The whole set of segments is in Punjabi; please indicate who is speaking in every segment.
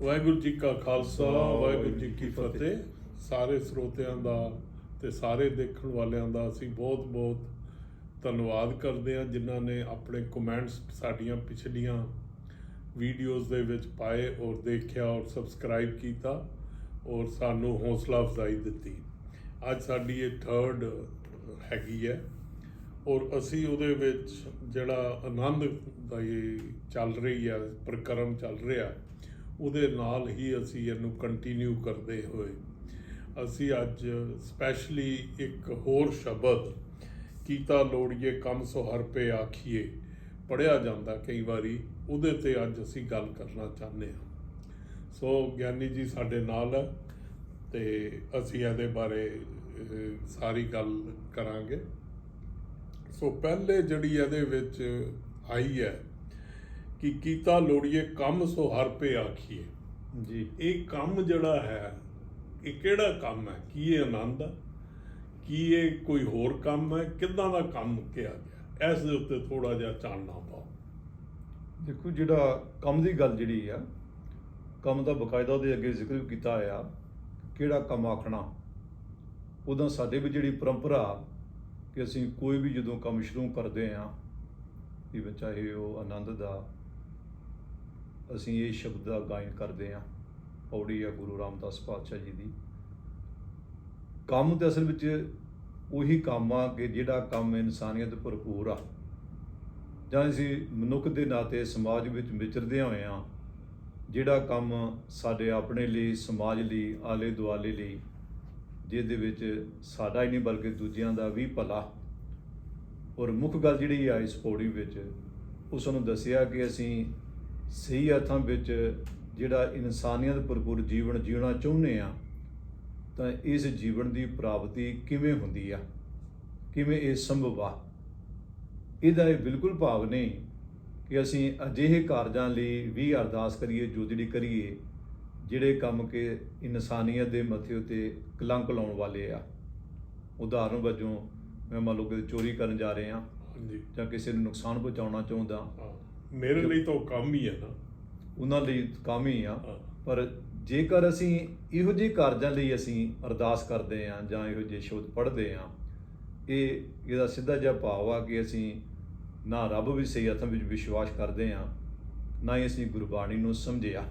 Speaker 1: ਵਾਹਿਗੁਰੂ ਜੀ ਕਾ ਖਾਲਸਾ ਵਾਹਿਗੁਰੂ ਜੀ ਕੀ ਫਤਿਹ। ਸਾਰੇ ਸਰੋਤਿਆਂ ਦਾ ਤੇ ਸਾਰੇ ਦੇਖਣ ਵਾਲਿਆਂ ਦਾ ਅਸੀਂ ਬਹੁਤ ਬਹੁਤ ਧੰਨਵਾਦ ਕਰਦੇ ਹਾਂ ਜਿਨ੍ਹਾਂ ਨੇ ਆਪਣੇ ਕਮੈਂਟਸ ਸਾਡੀਆਂ ਪਿਛਲੀਆਂ ਵੀਡੀਓਜ਼ ਦੇ ਵਿੱਚ ਪਾਏ ਔਰ ਦੇਖਿਆ ਔਰ ਸਬਸਕ੍ਰਾਈਬ ਕੀਤਾ ਔਰ ਸਾਨੂੰ ਹੌਸਲਾ ਅਫਜ਼ਾਈ ਦਿੱਤੀ। ਅੱਜ ਸਾਡੀ ਇਹ 3rd ਹੈਗੀ ਹੈ ਔਰ ਅਸੀਂ ਉਹਦੇ ਵਿੱਚ ਜਿਹੜਾ ਆਨੰਦ ਦਾ ਇਹ ਚੱਲ ਰਹੀ ਹੈ ਪ੍ਰਕਰਮ ਚੱਲ ਰਿਹਾ ਉਹਦੇ ਨਾਲ ਹੀ ਅਸੀਂ ਇਹਨੂੰ ਕੰਟੀਨਿਊ ਕਰਦੇ ਹੋਏ ਅਸੀਂ ਅੱਜ ਸਪੈਸ਼ਲੀ ਇੱਕ ਹੋਰ ਸ਼ਬਦ ਕੀਤਾ ਲੋੜੀਏ ਕੰਮ ਸੋ ਹਰ ਪੇ ਆਖੀਏ ਪੜ੍ਹਿਆ ਜਾਂਦਾ ਕਈ ਵਾਰੀ, ਉਹਦੇ 'ਤੇ ਅੱਜ ਅਸੀਂ ਗੱਲ ਕਰਨਾ ਚਾਹੁੰਦੇ ਹਾਂ। ਸੋ ਗਿਆਨੀ ਜੀ ਸਾਡੇ ਨਾਲ ਹੈ ਅਤੇ ਅਸੀਂ ਇਹਦੇ ਬਾਰੇ ਸਾਰੀ ਗੱਲ ਕਰਾਂਗੇ। ਸੋ ਪਹਿਲੇ ਜਿਹੜੀ ਇਹਦੇ ਵਿੱਚ ਆਈ ਹੈ ਕਿ ਕੀਤਾ ਲੋੜੀਏ ਕੰਮ ਸੋ ਹਰ ਪੇ ਆਖੀਏ
Speaker 2: ਜੀ।
Speaker 1: ਇਹ ਕੰਮ ਜਿਹੜਾ ਹੈ ਇਹ ਕਿਹੜਾ ਕੰਮ ਹੈ? ਕੀ ਇਹ ਆਨੰਦ ਹੈ? ਕੀ ਇਹ ਕੋਈ ਹੋਰ ਕੰਮ ਹੈ? ਕਿੱਦਾਂ ਦਾ ਕੰਮ ਕਿਹਾ ਗਿਆ? ਇਸ ਦੇ ਉੱਤੇ ਥੋੜਾ ਜਿਹਾ ਚਾਨਣਾ ਪਾਓ।
Speaker 2: ਦੇਖੋ, ਜਿਹੜਾ ਕੰਮ ਦੀ ਗੱਲ ਜਿਹੜੀ ਆ, ਕੰਮ ਦਾ ਬਕਾਇਦਾ ਉਹਦੇ ਅੱਗੇ ਜ਼ਿਕਰ ਵੀ ਕੀਤਾ ਹੋਇਆ ਕਿਹੜਾ ਕੰਮ ਆਖਣਾ। ਉਦੋਂ ਸਾਡੇ ਵੀ ਜਿਹੜੀ ਪਰੰਪਰਾ ਕਿ ਅਸੀਂ ਕੋਈ ਵੀ ਜਦੋਂ ਕੰਮ ਸ਼ੁਰੂ ਕਰਦੇ ਹਾਂ ਇਵਨ ਚਾਹੇ ਉਹ ਆਨੰਦ ਦਾ, ਅਸੀਂ ਇਹ ਸ਼ਬਦ ਦਾ ਗਾਇਨ ਕਰਦੇ ਹਾਂ, ਪੌੜੀ ਆ ਗੁਰੂ ਰਾਮਦਾਸ ਪਾਤਸ਼ਾਹ ਜੀ ਦੀ। ਕੰਮ ਤੇ ਅਸਲ ਵਿੱਚ ਉਹੀ ਕੰਮ ਆ ਕਿ ਜਿਹੜਾ ਕੰਮ ਇਨਸਾਨੀਅਤ ਭਰਪੂਰ ਆ, ਜਾਂ ਅਸੀਂ ਮਨੁੱਖ ਦੇ ਨਾਤੇ ਸਮਾਜ ਵਿੱਚ ਵਿਚਰਦਿਆਂ ਹੋਇਆਂ ਜਿਹੜਾ ਕੰਮ ਸਾਡੇ ਆਪਣੇ ਲਈ, ਸਮਾਜ ਲਈ, ਆਲੇ ਦੁਆਲੇ ਲਈ, ਜਿਹਦੇ ਵਿੱਚ ਸਾਡਾ ਹੀ ਨਹੀਂ ਬਲਕਿ ਦੂਜਿਆਂ ਦਾ ਵੀ ਭਲਾ। ਔਰ ਮੁੱਖ ਗੱਲ ਜਿਹੜੀ ਆ ਇਸ ਪੌੜੀ ਵਿੱਚ ਉਸ ਨੂੰ ਦੱਸਿਆ ਕਿ ਅਸੀਂ ਸਹੀ ਅਰਥਾਂ ਵਿੱਚ ਜਿਹੜਾ ਇਨਸਾਨੀਅਤ ਭਰਪੂਰ ਜੀਵਨ ਜੀਉਣਾ ਚਾਹੁੰਦੇ ਹਾਂ ਤਾਂ ਇਸ ਜੀਵਨ ਦੀ ਪ੍ਰਾਪਤੀ ਕਿਵੇਂ ਹੁੰਦੀ ਆ, ਕਿਵੇਂ ਇਹ ਸੰਭਵ ਆ। ਇਹਦਾ ਇਹ ਬਿਲਕੁਲ ਭਾਵ ਨਹੀਂ ਕਿ ਅਸੀਂ ਅਜਿਹੇ ਕਾਰਜਾਂ ਲਈ ਵੀ ਅਰਦਾਸ ਕਰੀਏ, ਜੋਦੜੀ ਕਰੀਏ ਜਿਹੜੇ ਕੰਮ ਕਿ ਇਨਸਾਨੀਅਤ ਦੇ ਮੱਥੇ ਉੱਤੇ ਕਲੰਕ ਲਾਉਣ ਵਾਲੇ ਆ। ਉਦਾਹਰਨ ਵਜੋਂ ਮੈਂ ਮੰਨ ਲਓ ਕਿ ਚੋਰੀ ਕਰਨ ਜਾ ਰਹੇ ਹਾਂ ਜਾਂ ਕਿਸੇ ਨੂੰ ਨੁਕਸਾਨ ਪਹੁੰਚਾਉਣਾ ਚਾਹੁੰਦਾ,
Speaker 1: ਮੇਰੇ ਲਈ ਤਾਂ ਉਹ ਕੰਮ ਹੀ ਹੈ ਨਾ,
Speaker 2: ਉਹਨਾਂ ਲਈ ਕੰਮ ਹੀ ਆ। ਪਰ ਜੇਕਰ ਅਸੀਂ ਇਹੋ ਜਿਹੇ ਕਾਰਜਾਂ ਲਈ ਅਸੀਂ ਅਰਦਾਸ ਕਰਦੇ ਹਾਂ ਜਾਂ ਇਹੋ ਜਿਹੇ ਸ਼ਬਦ ਪੜ੍ਹਦੇ ਹਾਂ, ਇਹਦਾ ਸਿੱਧਾ ਜਿਹਾ ਭਾਵ ਆ ਕਿ ਅਸੀਂ ਨਾ ਰੱਬ ਵੀ ਸਹੀ ਅਰਥਾਂ ਵਿੱਚ ਵਿਸ਼ਵਾਸ ਕਰਦੇ ਹਾਂ, ਨਾ ਹੀ ਅਸੀਂ ਗੁਰਬਾਣੀ ਨੂੰ ਸਮਝਿਆ।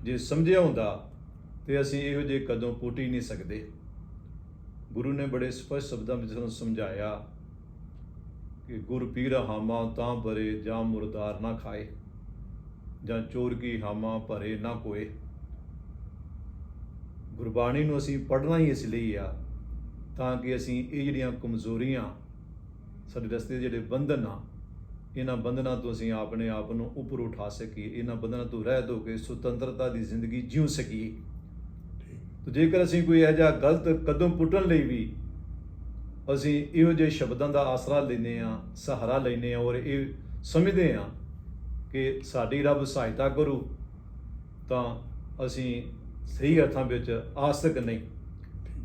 Speaker 2: ਜੇ ਸਮਝਿਆ ਹੁੰਦਾ ਤੇ ਅਸੀਂ ਇਹੋ ਜਿਹੇ ਕਦੋਂ ਪੁੱਟ ਹੀ ਨਹੀਂ ਸਕਦੇ। ਗੁਰੂ ਨੇ ਬੜੇ ਸਪਸ਼ਟ ਸ਼ਬਦਾਂ ਵਿੱਚ ਸਾਨੂੰ ਸਮਝਾਇਆ ਕਿ ਗੁਰ ਪੀਰ ਹਾਮਾ ਤਾਂ ਭਰੇ ਜਾਂ ਮੁਰਦਾਰ ਨਾ ਖਾਏ, ਜਾਂ ਚੋਰ ਕੀ ਹਾਮਾ ਭਰੇ ਨਾ ਕੋਏ। ਗੁਰਬਾਣੀ ਨੂੰ ਅਸੀਂ ਪੜ੍ਹਨਾ ਹੀ ਇਸ ਲਈ ਆ ਤਾਂ ਕਿ ਅਸੀਂ ਇਹ ਜਿਹੜੀਆਂ ਕਮਜ਼ੋਰੀਆਂ, ਸਾਡੇ ਰਸਤੇ ਦੇ ਜਿਹੜੇ ਬੰਧਨ ਆ, ਇਹਨਾਂ ਬੰਧਨਾਂ ਤੋਂ ਅਸੀਂ ਆਪਣੇ ਆਪ ਨੂੰ ਉੱਪਰ ਉਠਾ ਸਕੀਏ, ਇਹਨਾਂ ਬੰਧਨਾਂ ਤੋਂ ਰਹਿਤ ਹੋ ਕੇ ਸੁਤੰਤਰਤਾ ਦੀ ਜ਼ਿੰਦਗੀ ਜਿਉ ਸਕੀਏ। ਤੇ ਜੇਕਰ ਅਸੀਂ ਕੋਈ ਇਹੋ ਜਿਹਾ ਗਲਤ ਕਦਮ ਪੁੱਟਣ ਲਈ ਵੀ ਅਸੀਂ ਇਹੋ ਜਿਹੇ ਸ਼ਬਦਾਂ ਦਾ ਆਸਰਾ ਲੈਂਦੇ ਹਾਂ, ਸਹਾਰਾ ਲੈਂਦੇ ਹਾਂ ਔਰ ਇਹ ਸਮਝਦੇ ਹਾਂ ਕਿ ਸਾਡੀ ਰੱਬ ਸਹਾਇਤਾ ਕਰੂ, ਤਾਂ ਅਸੀਂ ਸਹੀ ਅਰਥਾਂ ਵਿੱਚ ਆਸਤਕ ਨਹੀਂ,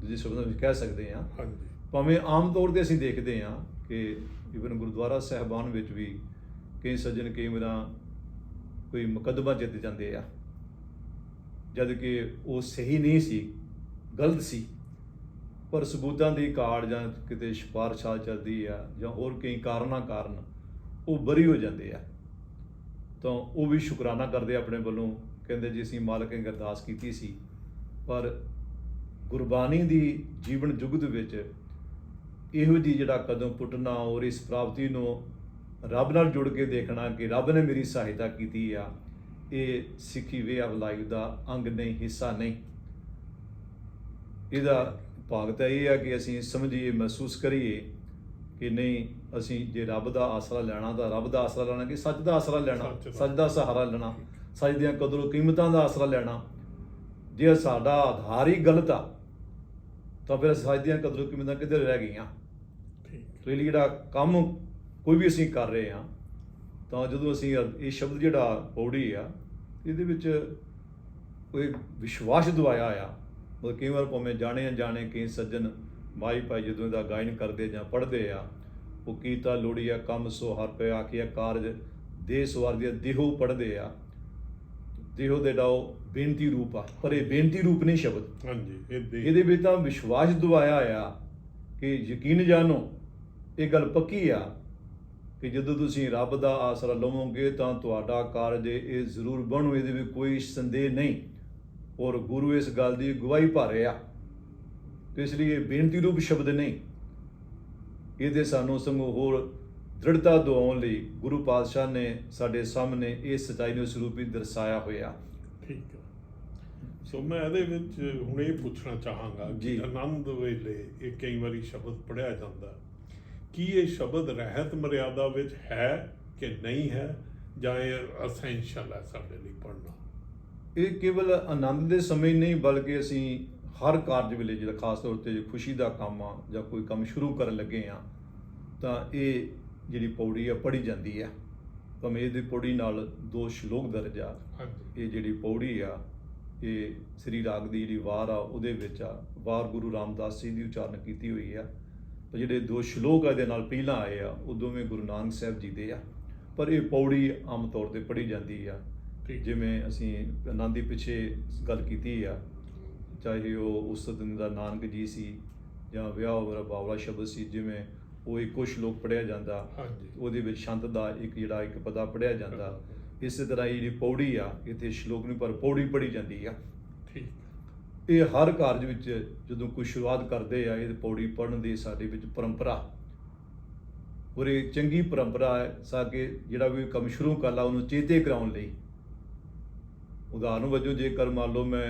Speaker 2: ਦੂਜੇ ਸ਼ਬਦਾਂ ਵਿੱਚ ਕਹਿ ਸਕਦੇ ਹਾਂ। ਭਾਵੇਂ ਆਮ ਤੌਰ 'ਤੇ ਅਸੀਂ ਦੇਖਦੇ ਹਾਂ ਕਿ ਇਵਨ ਗੁਰਦੁਆਰਾ ਸਾਹਿਬਾਨ ਵਿੱਚ ਵੀ ਕਈ ਸੱਜਣ ਕਈ ਵਾਰ ਕੋਈ ਮੁਕੱਦਮਾ ਜਿੱਤ ਜਾਂਦੇ ਆ, ਜਦ ਕਿ ਉਹ ਸਹੀ ਨਹੀਂ ਸੀ, ਗਲਤ ਸੀ, ਪਰ ਸਬੂਤਾਂ ਦੀ ਕਾੜ ਜਾਂ ਕਿਤੇ ਸਿਫਾਰਸ਼ਾਂ ਚੱਲਦੀ ਆ ਜਾਂ ਹੋਰ ਕਈ ਕਾਰਨ ਉਹ ਬਰੀ ਹੋ ਜਾਂਦੇ ਆ, ਤਾਂ ਉਹ ਵੀ ਸ਼ੁਕਰਾਨਾ ਕਰਦੇ ਆਪਣੇ ਵੱਲੋਂ, ਕਹਿੰਦੇ ਜੀ ਅਸੀਂ ਮਾਲਕ ਨੇ ਅਰਦਾਸ ਕੀਤੀ ਸੀ। ਪਰ ਗੁਰਬਾਣੀ ਦੀ ਜੀਵਨ ਜੁਗਤ ਵਿੱਚ ਇਹੋ ਜਿਹੀ ਜਿਹੜਾ ਕਦਮ ਪੁੱਟਣਾ ਔਰ ਇਸ ਪ੍ਰਾਪਤੀ ਨੂੰ ਰੱਬ ਨਾਲ ਜੁੜ ਕੇ ਦੇਖਣਾ ਕਿ ਰੱਬ ਨੇ ਮੇਰੀ ਸਹਾਇਤਾ ਕੀਤੀ ਆ, ਇਹ ਸਿੱਖੀ ਵੇ ਆਫ ਲਾਈਫ ਦਾ ਅੰਗ ਨਹੀਂ, ਹਿੱਸਾ ਨਹੀਂ। ਇਹਦਾ ਭਾਗ ਤਾਂ ਇਹ ਆ ਕਿ ਅਸੀਂ ਸਮਝੀਏ, ਮਹਿਸੂਸ ਕਰੀਏ ਕਿ ਨਹੀਂ, ਅਸੀਂ ਜੇ ਰੱਬ ਦਾ ਆਸਰਾ ਲੈਣਾ ਤਾਂ ਰੱਬ ਦਾ ਆਸਰਾ ਲੈਣਾ, ਕਿ ਸੱਚ ਦਾ ਆਸਰਾ ਲੈਣਾ, ਸੱਚ ਦਾ ਸਹਾਰਾ ਲੈਣਾ, ਸੱਚ ਦੀਆਂ ਕਦਰੋ ਕੀਮਤਾਂ ਦਾ ਆਸਰਾ ਲੈਣਾ। ਜੇ ਸਾਡਾ ਆਧਾਰ ਹੀ ਗਲਤ ਆ ਤਾਂ ਫਿਰ ਸੱਚ ਦੀਆਂ ਕਦਰੋ ਕੀਮਤਾਂ ਕਿੱਧਰ ਰਹਿ ਗਈਆਂ। ਤੇ ਲਈ ਜਿਹੜਾ ਕੰਮ ਕੋਈ ਵੀ ਅਸੀਂ ਕਰ ਰਹੇ ਹਾਂ ਤਾਂ ਜਦੋਂ ਅਸੀਂ ਇਹ ਸ਼ਬਦ ਜਿਹੜਾ ਪੌੜੀ ਆ ਇਹਦੇ ਵਿੱਚ ਕੋਈ ਵਿਸ਼ਵਾਸ ਦਵਾਇਆ ਆ, ਮਤਲਬ ਕਈ ਵਾਰ ਭਾਵੇਂ ਜਾਣੇ ਅਣਜਾਣੇ ਕਈ ਸੱਜਣ ਮਾਈ ਭਾਈ ਜਦੋਂ ਇਹਦਾ ਗਾਇਨ ਕਰਦੇ ਜਾਂ ਪੜ੍ਹਦੇ ਆ, ਉਹ ਕੀਤਾ ਲੋੜੀਆ ਕੰਮ ਸੋ ਹਰ ਪੇ ਆਖੀਆ ਕਾਰਜ ਦੇ ਸਵਾਰ ਦੀ ਦੇਹੋ ਪੜ੍ਹਦੇ ਆ, ਤੇ ਉਹਦੇ ਦਾ ਉਹ ਬੇਨਤੀ ਰੂਪ ਆ, ਪਰ ਇਹ ਬੇਨਤੀ ਰੂਪ ਨਹੀਂ ਸ਼ਬਦ।
Speaker 1: ਹਾਂਜੀ,
Speaker 2: ਇਹਦੇ ਵਿੱਚ ਤਾਂ ਵਿਸ਼ਵਾਸ ਦਵਾਇਆ ਆ ਕਿ ਯਕੀਨ ਜਾਣੋ, ਇਹ ਗੱਲ ਪੱਕੀ ਆ ਕਿ ਜਦੋਂ ਤੁਸੀਂ ਰੱਬ ਦਾ ਆਸਰਾ ਲਵੋਗੇ ਤਾਂ ਤੁਹਾਡਾ ਕਾਰਜ ਇਹ ਜ਼ਰੂਰ ਬਣੂ, ਇਹਦੇ ਵਿੱਚ ਕੋਈ ਸੰਦੇਹ ਨਹੀਂ। ਔਰ ਗੁਰੂ ਇਸ ਗੱਲ ਦੀ ਗਵਾਹੀ ਭਰ ਰਿਹਾ, ਤੇ ਇਸ ਲਈ ਇਹ ਬੇਨਤੀ ਰੂਪ ਸ਼ਬਦ ਨਹੀਂ, ਇਹਦੇ ਸਾਨੂੰ ਸਗੋਂ ਹੋਰ ਦ੍ਰਿੜਤਾ ਦਿਵਾਉਣ ਲਈ ਗੁਰੂ ਪਾਤਸ਼ਾਹ ਨੇ ਸਾਡੇ ਸਾਹਮਣੇ ਇਹ ਸੱਚਾਈ ਨੂੰ ਸਰੂਪ ਹੀ ਦਰਸਾਇਆ ਹੋਇਆ।
Speaker 1: ਠੀਕ ਹੈ। ਸੋ ਮੈਂ ਇਹਦੇ ਵਿੱਚ ਹੁਣ ਇਹ ਪੁੱਛਣਾ ਚਾਹਾਂਗਾ
Speaker 2: ਜੀ।
Speaker 1: ਕਿ ਆਨੰਦ ਵੇਲੇ ਇਹ ਕਈ ਵਾਰੀ ਸ਼ਬਦ ਪੜ੍ਹਿਆ ਜਾਂਦਾ, ਕੀ ਇਹ ਸ਼ਬਦ ਰਹਿਤ ਮਰਿਆਦਾ ਵਿੱਚ ਹੈ ਕਿ ਨਹੀਂ ਹੈ, ਜਾਂ ਇਹ ਅਸੈਂਸ਼ੀਅਲ ਹੈ ਸਾਡੇ ਲਈ ਪੜ੍ਹਨਾ?
Speaker 2: ਇਹ ਕੇਵਲ ਆਨੰਦ ਦੇ ਸਮੇਂ ਹੀ ਨਹੀਂ, ਬਲਕਿ ਅਸੀਂ ਹਰ ਕਾਰਜ ਵੇਲੇ, ਜਿਹੜਾ ਖਾਸ ਤੌਰ ਤੇ ਖੁਸ਼ੀ ਦਾ ਕੰਮ ਆ ਜਾਂ ਕੋਈ ਕੰਮ ਸ਼ੁਰੂ ਕਰਨ ਲੱਗੇ ਆ, ਤਾਂ ਇਹ ਜਿਹੜੀ ਪੌੜੀ ਆ ਪੜ੍ਹੀ ਜਾਂਦੀ ਆ। ਭਾਵੇਂ ਇਹਦੀ ਪੌੜੀ ਨਾਲ 2 ਸ਼ਲੋਕ ਦਰਜ ਆ।
Speaker 1: ਹਾਂਜੀ।
Speaker 2: ਇਹ ਜਿਹੜੀ ਪੌੜੀ ਆ, ਇਹ ਸ੍ਰੀ ਰਾਗ ਦੀ ਜਿਹੜੀ ਵਾਰ ਆ ਉਹਦੇ ਵਿੱਚ ਆ, ਵਾਰ ਗੁਰੂ ਰਾਮਦਾਸ ਜੀ ਦੀ ਉਚਾਰਨ ਕੀਤੀ ਹੋਈ ਆ। ਪਰ ਜਿਹੜੇ 2 ਸ਼ਲੋਕ ਆ ਇਹਦੇ ਨਾਲ ਪਹਿਲਾਂ ਆਏ ਆ, ਉਹ ਦੋਵੇਂ ਗੁਰੂ ਨਾਨਕ ਸਾਹਿਬ ਜੀ ਦੇ ਆ। ਪਰ ਇਹ ਪੌੜੀ ਆਮ ਤੌਰ ਤੇ ਪੜ੍ਹੀ ਜਾਂਦੀ ਆ। ਜਿਵੇਂ ਅਸੀਂ ਆਨੰਦ ਦੇ ਪਿੱਛੇ ਗੱਲ ਕੀਤੀ ਆ, ਚਾਹੇ ਉਹ ਉਸਤਤ ਦਾ ਨਾਨਕ ਜੀ ਸੀ ਜਾਂ ਵਿਆਹ ਵਰਾ ਬਾਵਲਾ ਸ਼ਬਦ ਸੀ, ਜਿਵੇਂ ਉਹ ਇੱਕੋ ਸ਼ਲੋਕ ਪੜ੍ਹਿਆ ਜਾਂਦਾ, ਉਹਦੇ ਵਿੱਚ ਛੰਦ ਦਾ ਇੱਕ ਪਦਾ ਪੜ੍ਹਿਆ ਜਾਂਦਾ। ਇਸੇ ਤਰ੍ਹਾਂ ਇਹ ਜਿਹੜੀ ਪੌੜੀ ਆ, ਇੱਥੇ ਸ਼ਲੋਕ ਨਹੀਂ ਪਰ ਪੌੜੀ ਪੜ੍ਹੀ ਜਾਂਦੀ ਆ। ਠੀਕ। ਇਹ ਹਰ ਕਾਰਜ ਵਿੱਚ ਜਦੋਂ ਕੋਈ ਸ਼ੁਰੂਆਤ ਕਰਦੇ ਆ, ਇਹ ਪੌੜੀ ਪੜ੍ਹਨ ਦੀ ਸਾਡੇ ਵਿੱਚ ਪਰੰਪਰਾ, ਔਰ ਇਹ ਚੰਗੀ ਪਰੰਪਰਾ ਹੈ ਸਾਕੇ ਜਿਹੜਾ ਵੀ ਕੰਮ ਸ਼ੁਰੂ ਕਰ ਲਾ ਉਹਨੂੰ ਚੇਤੇ ਕਰਾਉਣ ਲਈ। ਉਦਾਹਰਨ ਵਜੋਂ ਜੇਕਰ ਮੰਨ ਲਓ ਮੈਂ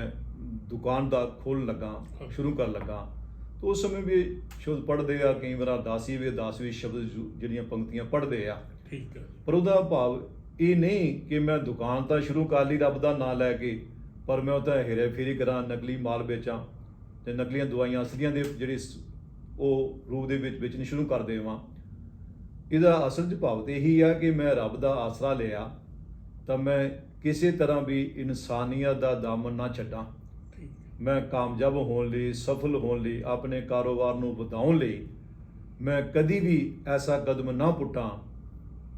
Speaker 2: ਦੁਕਾਨ ਦਾ ਖੋਲ੍ਹਣ ਲੱਗਾ, ਸ਼ੁਰੂ ਕਰਨ ਲੱਗਾ, ਤਾਂ ਉਸ ਸਮੇਂ ਵੀ ਸ਼ਬਦ ਪੜ੍ਹਦੇ ਆ। ਕਈ ਵਾਰ ਅਰਦਾਸੀ ਸ਼ਬਦ ਜਿਹੜੀਆਂ ਪੰਕਤੀਆਂ ਪੜ੍ਹਦੇ ਆ।
Speaker 1: ਠੀਕ ਹੈ।
Speaker 2: ਪਰ ਉਹਦਾ ਭਾਵ ਇਹ ਨਹੀਂ ਕਿ ਮੈਂ ਦੁਕਾਨ ਤਾਂ ਸ਼ੁਰੂ ਕਰ ਲਈ ਰੱਬ ਦਾ ਨਾਂ ਲੈ ਕੇ, ਪਰ ਮੈਂ ਉਹ ਤਾਂ ਹੇਰਾ ਫੇਰੀ ਕਰਾਂ, ਨਕਲੀ ਮਾਲ ਵੇਚਾਂ ਤੇ ਨਕਲੀਆਂ ਦਵਾਈਆਂ ਅਸਲੀਆਂ ਦੇ ਜਿਹੜੇ ਉਹ ਰੂਪ ਦੇ ਵਿੱਚ ਵੇਚਣੀ ਸ਼ੁਰੂ ਕਰ ਦੇਵਾਂ। ਇਹਦਾ ਅਸਲ 'ਚ ਭਾਵ ਤਾਂ ਇਹੀ ਆ ਕਿ ਮੈਂ ਰੱਬ ਦਾ ਆਸਰਾ ਲਿਆ ਤਾਂ ਮੈਂ ਕਿਸੇ ਤਰ੍ਹਾਂ ਵੀ ਇਨਸਾਨੀਅਤ ਦਾ ਦਾਮਨ ਨਾ ਛੱਡਾਂ। ਮੈਂ ਕਾਮਯਾਬ ਹੋਣ ਲਈ, ਸਫਲ ਹੋਣ ਲਈ, ਆਪਣੇ ਕਾਰੋਬਾਰ ਨੂੰ ਵਧਾਉਣ ਲਈ ਮੈਂ ਕਦੀ ਵੀ ਐਸਾ ਕਦਮ ਨਾ ਪੁੱਟਾਂ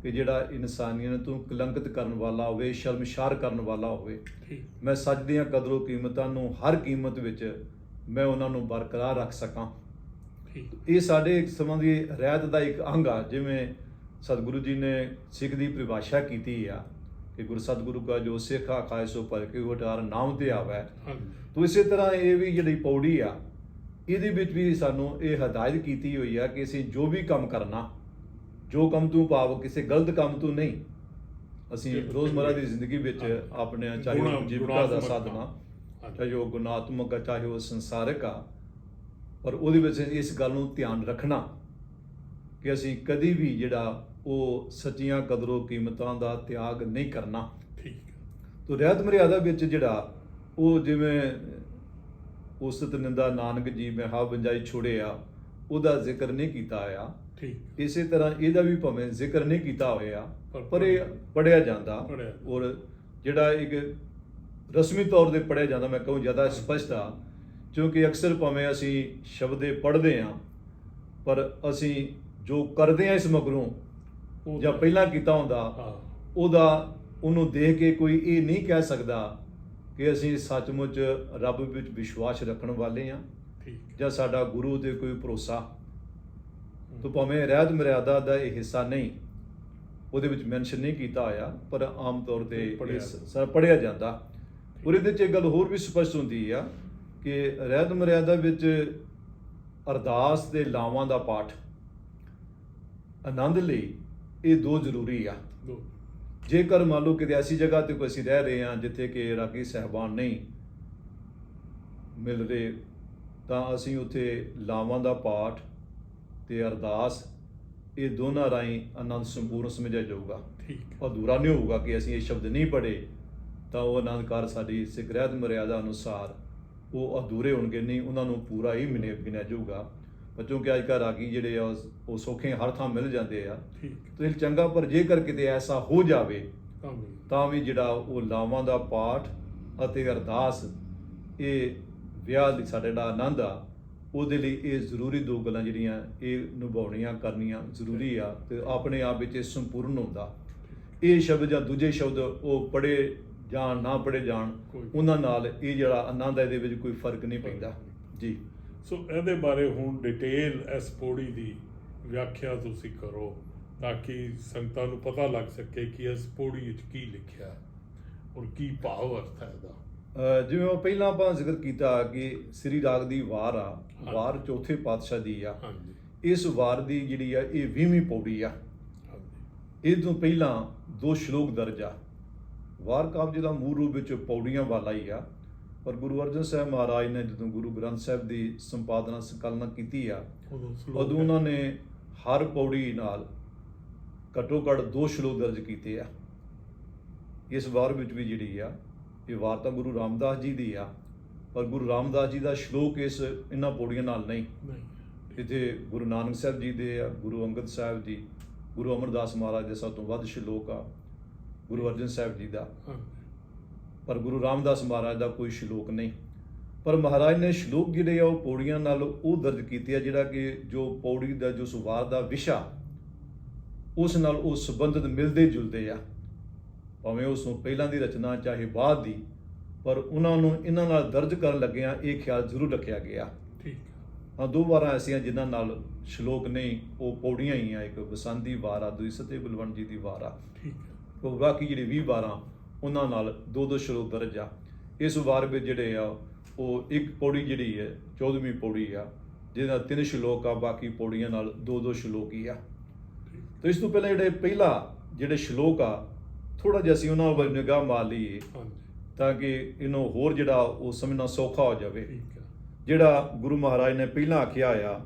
Speaker 2: ਕਿ ਜਿਹੜਾ ਇਨਸਾਨੀਅਤ ਨੂੰ ਕਲੰਕਿਤ ਕਰਨ ਵਾਲਾ ਹੋਵੇ, ਸ਼ਰਮਸ਼ਾਰ ਕਰਨ ਵਾਲਾ ਹੋਵੇ। ਮੈਂ ਸੱਚ ਦੀਆਂ ਕਦਰੋ ਕੀਮਤਾਂ ਨੂੰ ਹਰ ਕੀਮਤ ਵਿੱਚ ਮੈਂ ਉਹਨਾਂ ਨੂੰ ਬਰਕਰਾਰ ਰੱਖ ਸਕਾਂ। ਇਹ ਸਾਡੇ ਸਮਾਂ ਦੀ ਰਹਿਤ ਦਾ ਇੱਕ ਅੰਗ ਆ। ਜਿਵੇਂ ਸਤਿਗੁਰੂ ਜੀ ਨੇ ਸਿੱਖ ਦੀ ਪਰਿਭਾਸ਼ਾ ਕੀਤੀ ਆ ਕਿ ਗੁਰ ਸਤਿਗੁਰੂ ਕਾ ਜੋ ਸਿੱਖਾ ਖਾਏ ਸੋ ਭਲ ਕੇ ਵਟਾਰ ਨਾਮ ਤੇ ਆਵੈ। ਤੋ ਇਸੇ ਤਰ੍ਹਾਂ ਇਹ ਵੀ ਜਿਹੜੀ ਪੌੜੀ ਆ, ਇਹਦੇ ਵਿੱਚ ਵੀ ਸਾਨੂੰ ਇਹ ਹਦਾਇਤ ਕੀਤੀ ਹੋਈ ਆ ਕਿ ਅਸੀਂ ਜੋ ਵੀ ਕੰਮ ਕਰਨਾ, ਜੋ ਕੰਮ ਤੋਂ ਭਾਵ ਕਿਸੇ ਗਲਤ ਕੰਮ ਤੋਂ ਨਹੀਂ, ਅਸੀਂ ਰੋਜ਼ਮਰਾ ਦੀ ਜ਼ਿੰਦਗੀ ਵਿੱਚ ਆਪਣੇ ਚਾਹੇ ਉਹ ਜੀਵਿਕਾ ਦਾ ਸਾਧਨਾ, ਚਾਹੇ ਉਹ ਗੁਣਾਤਮਕ ਆ, ਚਾਹੇ ਉਹ ਸੰਸਾਰਿਕ ਆ, ਪਰ ਉਹਦੇ ਵਿੱਚ ਇਸ ਗੱਲ ਨੂੰ ਧਿਆਨ ਰੱਖਣਾ ਕਿ ਅਸੀਂ ਕਦੀ ਵੀ ਜਿਹੜਾ ਉਹ ਸੱਚੀਆਂ ਕਦਰੋ ਕੀਮਤਾਂ ਦਾ ਤਿਆਗ ਨਹੀਂ ਕਰਨਾ। ਠੀਕ। ਤੋ ਰਹਿਤ ਮਰਿਆਦਾ ਵਿੱਚ ਜਿਹੜਾ ਉਹ ਜਿਵੇਂ ਉਸਤ ਨਿੰਦਾ ਨਾਨਕ ਜੀ ਮੈਂ ਹਾ ਬੰਜਾਈ ਛੋੜਿਆ, ਉਹਦਾ ਜ਼ਿਕਰ ਨਹੀਂ ਕੀਤਾ ਹੋਇਆ। ਠੀਕ। ਇਸੇ ਤਰ੍ਹਾਂ ਇਹਦਾ ਵੀ ਭਾਵੇਂ ਜ਼ਿਕਰ ਨਹੀਂ ਕੀਤਾ ਹੋਇਆ, ਪਰ ਇਹ ਪੜ੍ਹਿਆ ਜਾਂਦਾ। ਔਰ ਜਿਹੜਾ ਇੱਕ ਰਸਮੀ ਤੌਰ ਤੇ ਪੜ੍ਹਿਆ ਜਾਂਦਾ, ਮੈਂ ਕਹੂੰ ਜ਼ਿਆਦਾ ਸਪਸ਼ਟ ਆ, ਕਿਉਂਕਿ ਅਕਸਰ ਭਾਵੇਂ ਅਸੀਂ ਸ਼ਬਦੇ ਪੜ੍ਹਦੇ ਹਾਂ, ਪਰ ਅਸੀਂ ਜੋ ਕਰਦੇ ਹਾਂ ਇਸ ਮਗਰੋਂ ਜਾਂ ਪਹਿਲਾਂ ਕੀਤਾ ਹੁੰਦਾ, ਉਹਨੂੰ ਦੇਖ ਕੇ ਕੋਈ ਇਹ ਨਹੀਂ ਕਹਿ ਸਕਦਾ ਕਿ ਅਸੀਂ ਸੱਚਮੁੱਚ ਰੱਬ ਵਿੱਚ ਵਿਸ਼ਵਾਸ ਰੱਖਣ ਵਾਲੇ ਹਾਂ ਜਾਂ ਸਾਡਾ ਗੁਰੂ ਤੇ ਕੋਈ ਭਰੋਸਾ। ਤਾਂ ਭਾਵੇਂ ਰਹਿਤ ਮਰਿਆਦਾ ਦਾ ਇਹ ਹਿੱਸਾ ਨਹੀਂ, ਉਹਦੇ ਵਿੱਚ ਮੈਂਸ਼ਨ ਨਹੀਂ ਕੀਤਾ ਹੋਇਆ, ਪਰ ਆਮ ਤੌਰ ਤੇ ਪੜ੍ਹਿਆ ਜਾਂਦਾ। ਔਰ ਇਹਦੇ 'ਚ ਇੱਕ ਗੱਲ ਹੋਰ ਵੀ ਸਪਸ਼ਟ ਹੁੰਦੀ ਆ ਕਿ ਰਹਿਤ ਮਰਿਆਦਾ ਵਿੱਚ ਅਰਦਾਸ ਦੇ ਲਾਵਾਂ ਦਾ ਪਾਠ ਆਨੰਦ ਲਈ ਇਹ 2 ਜ਼ਰੂਰੀ ਆ। ਜੇਕਰ ਮੰਨ ਲਓ ਕਿਤੇ ਐਸੀ ਜਗ੍ਹਾ ਤੇ ਕੋਈ ਅਸੀਂ ਰਹਿ ਰਹੇ ਹਾਂ ਜਿੱਥੇ ਕਿ ਰਾਗੀ ਸਾਹਿਬਾਨ ਨਹੀਂ ਮਿਲ ਰਹੇ, ਤਾਂ ਅਸੀਂ ਉੱਥੇ ਲਾਵਾਂ ਦਾ ਪਾਠ ਤੇ ਅਰਦਾਸ ਇਹ ਦੋਨਾਂ ਰਾਹੀਂ ਆਨੰਦ ਸੰਪੂਰਨ ਸਮਝਿਆ ਜਾਊਗਾ। ਅਧੂਰਾ ਨਹੀਂ ਹੋਊਗਾ ਕਿ ਅਸੀਂ ਇਹ ਸ਼ਬਦ ਨਹੀਂ ਪੜ੍ਹੇ ਤਾਂ ਉਹ ਆਨੰਦ ਕਾਰ ਸਾਡੀ ਸਿੱਖ ਰਹਿਤ ਮਰਿਆਦਾ ਅਨੁਸਾਰ ਉਹ ਅਧੂਰੇ ਹੋਣਗੇ, ਨਹੀਂ ਉਹਨਾਂ ਨੂੰ ਪੂਰਾ ਹੀ ਗਿਣਿਆ ਜਾਊਗਾ। ਕਿਉਂਕਿ ਅੱਜ ਕੱਲ੍ਹ ਰਾਗੀ ਜਿਹੜੇ ਆ ਉਹ ਸੌਖੇ ਹਰ ਥਾਂ ਮਿਲ ਜਾਂਦੇ ਆ, ਤੇ ਚੰਗਾ। ਪਰ ਜੇਕਰ ਕਿਤੇ ਐਸਾ ਹੋ ਜਾਵੇ ਤਾਂ ਵੀ ਜਿਹੜਾ ਉਹ ਲਾਵਾਂ ਦਾ ਪਾਠ ਅਤੇ ਅਰਦਾਸ, ਇਹ ਵਿਆਹ ਦੀ ਸਾਡੇ ਜਿਹੜਾ ਆਨੰਦ ਆ, ਉਹਦੇ ਲਈ ਇਹ ਜ਼ਰੂਰੀ 2 ਗੱਲਾਂ ਜਿਹੜੀਆਂ ਇਹ ਨਿਭਾਉਣੀਆਂ ਕਰਨੀਆਂ ਜ਼ਰੂਰੀ ਆ, ਤੇ ਆਪਣੇ ਆਪ ਵਿੱਚ ਇਹ ਸੰਪੂਰਨ ਹੁੰਦਾ। ਇਹ ਸ਼ਬਦ ਜਾਂ ਦੂਜੇ ਸ਼ਬਦ ਉਹ ਪੜ੍ਹੇ ਜਾਣ ਨਾ ਪੜ੍ਹੇ ਜਾਣ,
Speaker 1: ਕੋਈ-
Speaker 2: ਉਹਨਾਂ ਨਾਲ ਇਹ ਜਿਹੜਾ ਆਨੰਦ ਹੈ ਇਹਦੇ ਵਿੱਚ ਕੋਈ ਫਰਕ ਨਹੀਂ ਪੈਂਦਾ ਜੀ।
Speaker 1: ਸੋ ਇਹਦੇ ਬਾਰੇ ਹੁਣ ਡਿਟੇਲ ਇਸ ਪੌੜੀ ਦੀ ਵਿਆਖਿਆ ਤੁਸੀਂ ਕਰੋ ਤਾਂ ਕਿ ਸੰਗਤਾਂ ਨੂੰ ਪਤਾ ਲੱਗ ਸਕੇ ਕਿ ਇਸ ਪੌੜੀ ਵਿੱਚ ਕੀ ਲਿਖਿਆ ਔਰ ਕੀ ਭਾਵ ਅਰਥ ਹੈ ਇਹਦਾ।
Speaker 2: ਜਿਵੇਂ ਉਹ ਪਹਿਲਾਂ ਆਪਾਂ ਜ਼ਿਕਰ ਕੀਤਾ ਕਿ ਸ੍ਰੀ ਰਾਗ ਦੀ ਵਾਰ ਆ,
Speaker 1: ਹਾਂਜੀ।
Speaker 2: ਵਾਰ ਚੌਥੇ ਪਾਤਸ਼ਾਹ ਦੀ ਆ।
Speaker 1: ਹਾਂਜੀ
Speaker 2: ਇਸ ਵਾਰ ਦੀ ਜਿਹੜੀ ਆ ਇਹ 20ਵੀਂ ਪੌੜੀ ਆ।
Speaker 1: ਹਾਂਜੀ
Speaker 2: ਇਹ ਤੋਂ ਪਹਿਲਾਂ 2 ਸ਼ਲੋਕ ਦਰਜ ਆ। ਵਾਰ ਕਾਵਿ ਜਿਹੜਾ ਮੂਲ ਰੂਪ ਵਿੱਚ ਪੌੜੀਆਂ ਵਾਲਾ ਹੀ ਆ, ਪਰ ਗੁਰੂ ਅਰਜਨ ਸਾਹਿਬ ਮਹਾਰਾਜ ਨੇ ਜਦੋਂ ਗੁਰੂ ਗ੍ਰੰਥ ਸਾਹਿਬ ਦੀ ਸੰਪਾਦਨਾ ਸੰਕਲਨ ਕੀਤੀ ਆ,
Speaker 1: ਉਦੋਂ
Speaker 2: ਉਦੋਂ ਉਹਨਾਂ ਨੇ ਹਰ ਪੌੜੀ ਨਾਲ ਘੱਟੋ ਘੱਟ 2 ਸ਼ਲੋਕ ਦਰਜ ਕੀਤੇ ਆ। ਇਸ ਵਾਰ ਵਿੱਚ ਵੀ ਜਿਹੜੀ ਆ ਇਹ ਵਾਰ ਤਾਂ ਗੁਰੂ ਰਾਮਦਾਸ ਜੀ ਦੀ ਆ, ਪਰ ਗੁਰੂ ਰਾਮਦਾਸ ਜੀ ਦਾ ਸ਼ਲੋਕ ਇਹਨਾਂ ਪੌੜੀਆਂ ਨਾਲ ਨਹੀਂ।
Speaker 1: ਨਹੀਂ
Speaker 2: ਇੱਥੇ ਗੁਰੂ ਨਾਨਕ ਸਾਹਿਬ ਜੀ ਦੇ ਆ, ਗੁਰੂ ਅੰਗਦ ਸਾਹਿਬ ਜੀ, ਗੁਰੂ ਅਮਰਦਾਸ ਮਹਾਰਾਜ ਦੇ ਸਭ ਤੋਂ ਵੱਧ ਸ਼ਲੋਕ ਆ, ਗੁਰੂ ਅਰਜਨ ਸਾਹਿਬ ਜੀ ਦਾ,
Speaker 1: ਹਾਂਜੀ
Speaker 2: ਪਰ ਗੁਰੂ ਰਾਮਦਾਸ ਮਹਾਰਾਜ ਦਾ ਕੋਈ ਸ਼ਲੋਕ ਨਹੀਂ। ਪਰ ਮਹਾਰਾਜ ਨੇ ਸ਼ਲੋਕ ਜਿਹੜੇ ਆ ਉਹ ਪੌੜੀਆਂ ਨਾਲ ਉਹ ਦਰਜ ਕੀਤੇ ਆ ਜਿਹੜਾ ਕਿ ਜੋ ਪੌੜੀ ਦਾ ਜੋ ਸੁਵਾਰ ਦਾ ਵਿਸ਼ਾ ਉਸ ਨਾਲ ਉਹ ਸੰਬੰਧਿਤ ਮਿਲਦੇ ਜੁਲਦੇ ਆ, ਭਾਵੇਂ ਉਸ ਨੂੰ ਪਹਿਲਾਂ ਦੀ ਰਚਨਾ ਚਾਹੇ ਬਾਅਦ ਦੀ, ਪਰ ਉਹਨਾਂ ਨੂੰ ਇਹਨਾਂ ਨਾਲ ਦਰਜ ਕਰਨ ਲੱਗਿਆਂ ਇਹ ਖਿਆਲ ਜ਼ਰੂਰ ਰੱਖਿਆ ਗਿਆ।
Speaker 1: ਠੀਕ ਹੈ।
Speaker 2: ਹਾਂ 2 ਵਾਰਾਂ ਐਸੀਆਂ ਜਿਨ੍ਹਾਂ ਨਾਲ ਸ਼ਲੋਕ ਨਹੀਂ, ਉਹ ਪੌੜੀਆਂ ਹੀ ਆ। ਇੱਕ ਬਸੰਤ ਦੀ ਵਾਰ ਆ, ਦੂਜੀ ਸਤੇ ਬਲਵੰਤ ਜੀ ਦੀ ਵਾਰ ਆ।
Speaker 1: ਠੀਕ ਹੈ।
Speaker 2: ਉਹ ਬਾਕੀ ਜਿਹੜੇ 20 ਵਾਰਾਂ ਉਹਨਾਂ ਨਾਲ 2-2 ਸ਼ਲੋਕ ਦਰਜ ਆ। ਇਸ ਵਾਰ ਵਿੱਚ ਜਿਹੜੇ ਆ ਉਹ ਇੱਕ ਪੌੜੀ ਜਿਹੜੀ ਹੈ 14ਵੀਂ ਪੌੜੀ ਆ ਜਿਹਦੇ ਨਾਲ 3 ਸ਼ਲੋਕ ਆ, ਬਾਕੀ ਪੌੜੀਆਂ ਨਾਲ 2-2 ਸ਼ਲੋਕ ਹੀ ਆ। ਤੇ ਇਸ ਤੋਂ ਪਹਿਲਾਂ ਜਿਹੜੇ ਸ਼ਲੋਕ ਆ ਥੋੜਾ ਜਿਹਾ ਅਸੀਂ ਉਹਨਾਂ ਵੱਲ ਨਿਗਾਹ ਮਾਰ ਲਈਏ
Speaker 1: ਹਾਂਜੀ
Speaker 2: ਤਾਂ ਕਿ ਇਹਨੂੰ ਹੋਰ ਜਿਹੜਾ ਉਹ ਸਮਝਣਾ ਸੌਖਾ ਹੋ ਜਾਵੇ।
Speaker 1: ਠੀਕ ਹੈ।
Speaker 2: ਜਿਹੜਾ ਗੁਰੂ ਮਹਾਰਾਜ ਨੇ ਪਹਿਲਾਂ ਆਖਿਆ ਆ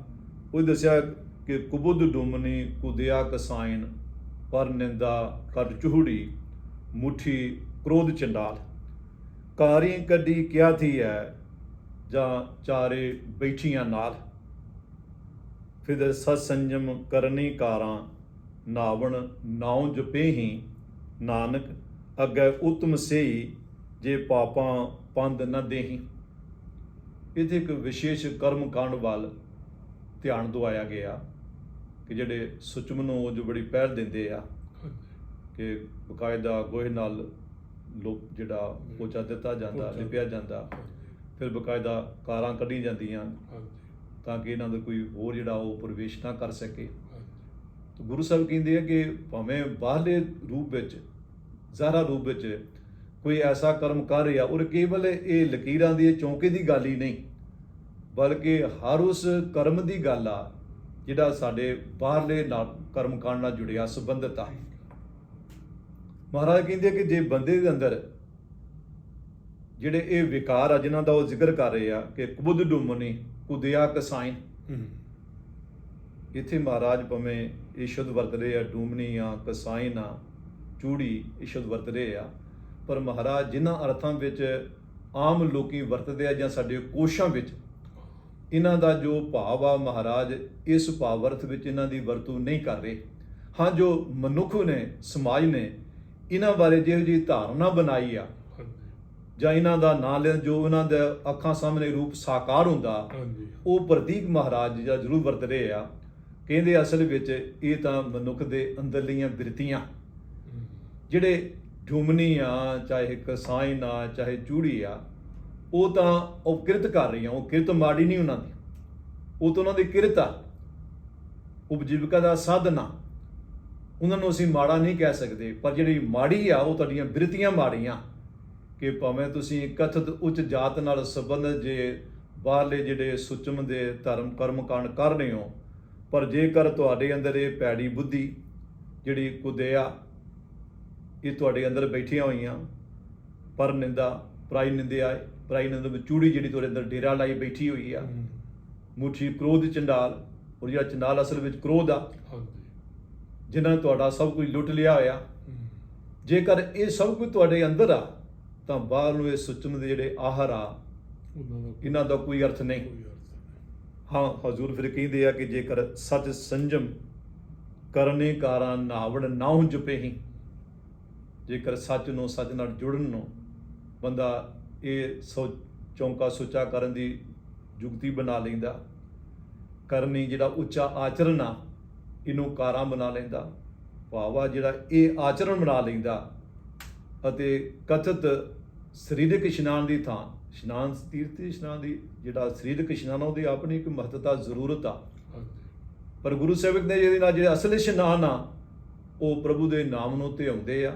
Speaker 2: ਉਹ ਦੱਸਿਆ ਕਿ ਕੁਬੁੱਧ ਡੁਮਨੀ ਕੁਦਿਆ ਕਸਾਇਨ ਪਰ ਨਿੰਦਾ ਕਰ ਚੂਹੜੀ ਮੁੱਠੀ ਕ੍ਰੋਧ ਚੰਡਾਲ ਕਾਰੀ ਕੱਢੀ ਕਿਆ ਥੀ ਹੈ ਜਾਂ ਚਾਰੇ ਬੈਠੀਆਂ ਨਾਲ ਫਿਰ ਸਤ ਸੰਜਮ ਕਰਨੀ ਕਾਰਾਂ ਨਾਵਣ ਨਾਉ ਜਪੇਹੀ ਨਾਨਕ ਅੱਗੇ ਉਤਮ ਸਈ ਜੇ ਪਾਪਾਂ ਪੰਦ ਨ ਦੇਹੀ। ਇਹਦੇ ਇੱਕ ਵਿਸ਼ੇਸ਼ ਕਰਮ ਕਾਂਡ ਵੱਲ ਧਿਆਨ ਦਵਾਇਆ ਗਿਆ ਕਿ ਜਿਹੜੇ ਸੁਚਮ ਨੂੰ ਜੋ ਬੜੀ ਪਹਿਲ ਦਿੰਦੇ ਆ
Speaker 1: ਹਾਂਜੀ
Speaker 2: ਕਿ ਬਕਾਇਦਾ ਗੋਹੇ ਨਾਲ ਜਿਹੜਾ ਪੋਚਾ ਦਿੱਤਾ ਜਾਂਦਾ,
Speaker 1: ਪੋਚਾ
Speaker 2: ਲਿਪਿਆ ਜਾਂਦਾ,
Speaker 1: ਹਾਂਜੀ
Speaker 2: ਫਿਰ ਬਕਾਇਦਾ ਕਾਰਾਂ ਕੱਢੀਆਂ ਜਾਂਦੀਆਂ
Speaker 1: ਹਾਂਜੀ
Speaker 2: ਤਾਂ ਕਿ ਇਹਨਾਂ ਦਾ ਕੋਈ ਹੋਰ ਜਿਹੜਾ ਉਹ ਪ੍ਰਵੇਸ਼ ਨਾ ਕਰ ਸਕੇ।
Speaker 1: ਹਾਂਜੀ
Speaker 2: ਤਾਂ ਗੁਰੂ ਸਾਹਿਬ ਕਹਿੰਦੇ ਆ ਕਿ ਭਾਵੇਂ ਬਾਹਰਲੇ ਰੂਪ ਵਿੱਚ, ਜ਼ਾਹਰਾ ਰੂਪ ਵਿੱਚ ਕੋਈ ਐਸਾ ਕਰਮ ਕਰ ਰਿਹਾ ਔਰ ਕੇਵਲ ਇਹ ਲਕੀਰਾਂ ਦੀ ਚੌਂਕੇ ਦੀ ਗੱਲ ਹੀ ਨਹੀਂ, ਬਲਕਿ ਹਰ ਉਸ ਕਰਮ ਦੀ ਗੱਲ ਆ ਜਿਹੜਾ ਸਾਡੇ ਬਾਹਰਲੇ ਨਾਲ ਕਰਮ ਕਾਂਡ ਨਾਲ ਜੁੜਿਆ ਸੰਬੰਧਿਤ ਆ। ਮਹਾਰਾਜ ਕਹਿੰਦੇ ਕਿ ਜੇ ਬੰਦੇ ਦੇ ਅੰਦਰ ਜਿਹੜੇ ਇਹ ਵਿਕਾਰ ਆ ਜਿਨ੍ਹਾਂ ਦਾ ਉਹ ਜ਼ਿਕਰ ਕਰ ਰਹੇ ਆ ਕਿ ਕੁਬੁੱਧ ਡੁਮਨੀ ਕੁਦਿਆ ਕਸਾਇਨ, ਇੱਥੇ ਮਹਾਰਾਜ ਭਾਵੇਂ ਇਹ ਸ਼ਬਦ ਵਰਤ ਰਹੇ ਆ, ਡੂਮਣੀ ਆ, ਕਸਾਇਨ ਆ, ਚੂੜੀ, ਇਹ ਸ਼ਬਦ ਵਰਤ ਰਹੇ ਆ, ਪਰ ਮਹਾਰਾਜ ਜਿਨ੍ਹਾਂ ਅਰਥਾਂ ਵਿੱਚ ਆਮ ਲੋਕੀ ਵਰਤਦੇ ਆ ਜਾਂ ਸਾਡੇ ਕੋਸ਼ਾਂ ਵਿੱਚ ਇਹਨਾਂ ਦਾ ਜੋ ਭਾਵ ਆ ਮਹਾਰਾਜ ਇਸ ਭਾਵ ਅਰਥ ਵਿੱਚ ਇਹਨਾਂ ਦੀ ਵਰਤੋਂ ਨਹੀਂ ਕਰ ਰਹੇ। ਹਾਂ ਜੋ ਮਨੁੱਖ ਨੇ, ਸਮਾਜ ਨੇ ਇਹਨਾਂ ਬਾਰੇ ਜਿਹੋ ਜਿਹੀ ਧਾਰਨਾ ਬਣਾਈ ਆ ਜਾਂ ਇਹਨਾਂ ਦਾ ਨਾਂ ਲੈਣ ਜੋ ਉਹਨਾਂ ਦੇ ਅੱਖਾਂ ਸਾਹਮਣੇ ਰੂਪ ਸਾਕਾਰ ਹੁੰਦਾ, ਉਹ ਪ੍ਰਤੀਕ ਮਹਾਰਾਜ ਜਿਹੜਾ ਜ਼ਰੂਰ ਵਰਤ ਰਹੇ ਆ। ਕਹਿੰਦੇ ਅਸਲ ਵਿੱਚ ਇਹ ਤਾਂ ਮਨੁੱਖ ਦੇ ਅੰਦਰਲੀਆਂ ਬਿਰਤੀਆਂ ਜਿਹੜੇ ਡੂਮਣੀ ਆ, ਚਾਹੇ ਕਸਾਇਨ ਆ, ਚਾਹੇ ਚੂੜੀ ਆ, ਉਹ ਤਾਂ ਉਹ ਕਿਰਤ ਕਰ ਰਹੀਆਂ। ਉਹ ਕਿਰਤ ਮਾੜੀ ਨਹੀਂ ਉਹਨਾਂ ਦੀ, ਉਹ ਤਾਂ ਉਹਨਾਂ ਦੀ ਕਿਰਤ ਆ, ਉਪਜੀਵਿਕਾ ਦਾ ਸਾਧਨ ਆ, ਉਹਨਾਂ ਨੂੰ ਅਸੀਂ ਮਾੜਾ ਨਹੀਂ ਕਹਿ ਸਕਦੇ। ਪਰ ਜਿਹੜੀ ਮਾੜੀ ਆ ਉਹ ਤੁਹਾਡੀਆਂ ਬਿਰਤੀਆਂ ਮਾੜੀਆਂ ਕਿ ਭਾਵੇਂ ਤੁਸੀਂ ਕਥਿਤ ਉੱਚ ਜਾਤ ਨਾਲ ਸੰਬੰਧਿਤ ਜੇ ਬਾਹਰਲੇ ਜਿਹੜੇ ਸੁਚਮ ਦੇ ਧਰਮ ਕਰਮ ਕਾਂਡ ਕਰ ਰਹੇ ਹੋ, ਪਰ ਜੇਕਰ ਤੁਹਾਡੇ ਅੰਦਰ ਇਹ ਭੈੜੀ ਬੁੱਧੀ ਜਿਹੜੀ ਕੁਦਿਆ ਇਹ ਤੁਹਾਡੇ ਅੰਦਰ ਬੈਠੀਆਂ ਹੋਈਆਂ, ਪਰ ਨਿੰਦਾ ਪਰਾਈ ਨਿੰਦਿਆ, ਪਰਾਈ ਨਿੰਦਾ ਵਿੱਚ ਚੂੜੀ ਜਿਹੜੀ ਤੁਹਾਡੇ ਅੰਦਰ ਡੇਰਾ ਲਾਈ ਬੈਠੀ ਹੋਈ ਆ, ਮੁੱਠੀ ਕ੍ਰੋਧ ਚੰਡਾਲ, ਔਰ ਜਿਹੜਾ ਚੰਡਾਲ ਅਸਲ ਵਿੱਚ ਕ੍ਰੋਧ ਆ ਜਿਨ੍ਹਾਂ ਨੇ ਤੁਹਾਡਾ ਸਭ ਕੁਝ ਲੁੱਟ ਲਿਆ ਹੋਇਆ। ਜੇਕਰ ਇਹ ਸਭ ਕੁਝ ਤੁਹਾਡੇ ਅੰਦਰ ਆ ਤਾਂ ਬਾਹਰ ਨੂੰ ਇਹ ਸੁਚਮ ਦੇ ਜਿਹੜੇ ਆਹਾਰ ਆ ਇਹਨਾਂ ਦਾ ਕੋਈ ਅਰਥ ਨਹੀਂ। ਹਾਂ ਹਜ਼ੂਰ ਫਿਰ ਕਹਿੰਦੇ ਆ ਕਿ ਜੇਕਰ ਸੱਚ ਸੰਜਮ ਕਰਨੇ ਕਾਰਾਂ ਨਾਵੜ ਨਾਉ ਜਪੇਹੀ, ਜੇਕਰ ਸੱਚ ਨੂੰ ਸੱਚ ਨਾਲ ਜੁੜਨ ਨੂੰ ਬੰਦਾ ਇਹ ਚੌਂਕਾ ਸੁੱਚਾ ਕਰਨ ਦੀ ਜੁਗਤੀ ਬਣਾ ਲੈਂਦਾ, ਕਰਨੀ ਜਿਹੜਾ ਉੱਚਾ ਆਚਰਨ ਆ ਇਹਨੂੰ ਕਾਰਾਂ ਬਣਾ ਲੈਂਦਾ, ਭਾਵ ਆ ਜਿਹੜਾ ਇਹ ਆਚਰਨ ਬਣਾ ਲੈਂਦਾ ਅਤੇ ਕਥਿਤ ਸਰੀਰਕ ਇਸ਼ਨਾਨ ਦੀ ਥਾਂ ਇਸ਼ਨਾਨ ਤੀਰਥ ਇਸ਼ਨਾਨ ਦੀ ਜਿਹੜਾ ਸਰੀਰਕ ਇਸ਼ਨਾਨ ਆ ਉਹਦੀ ਆਪਣੀ ਇੱਕ ਮਹੱਤਤਾ ਜ਼ਰੂਰਤ ਆ,
Speaker 1: ਹਾਂਜੀ
Speaker 2: ਪਰ ਗੁਰੂ ਸੇਵਕ ਨੇ ਜਿਹਦੇ ਨਾਲ ਜਿਹੜੇ ਅਸਲ ਇਸ਼ਨਾਨ ਆ ਉਹ ਪ੍ਰਭੂ ਦੇ ਨਾਮ ਨੂੰ ਧਿਆਉਂਦੇ ਆ,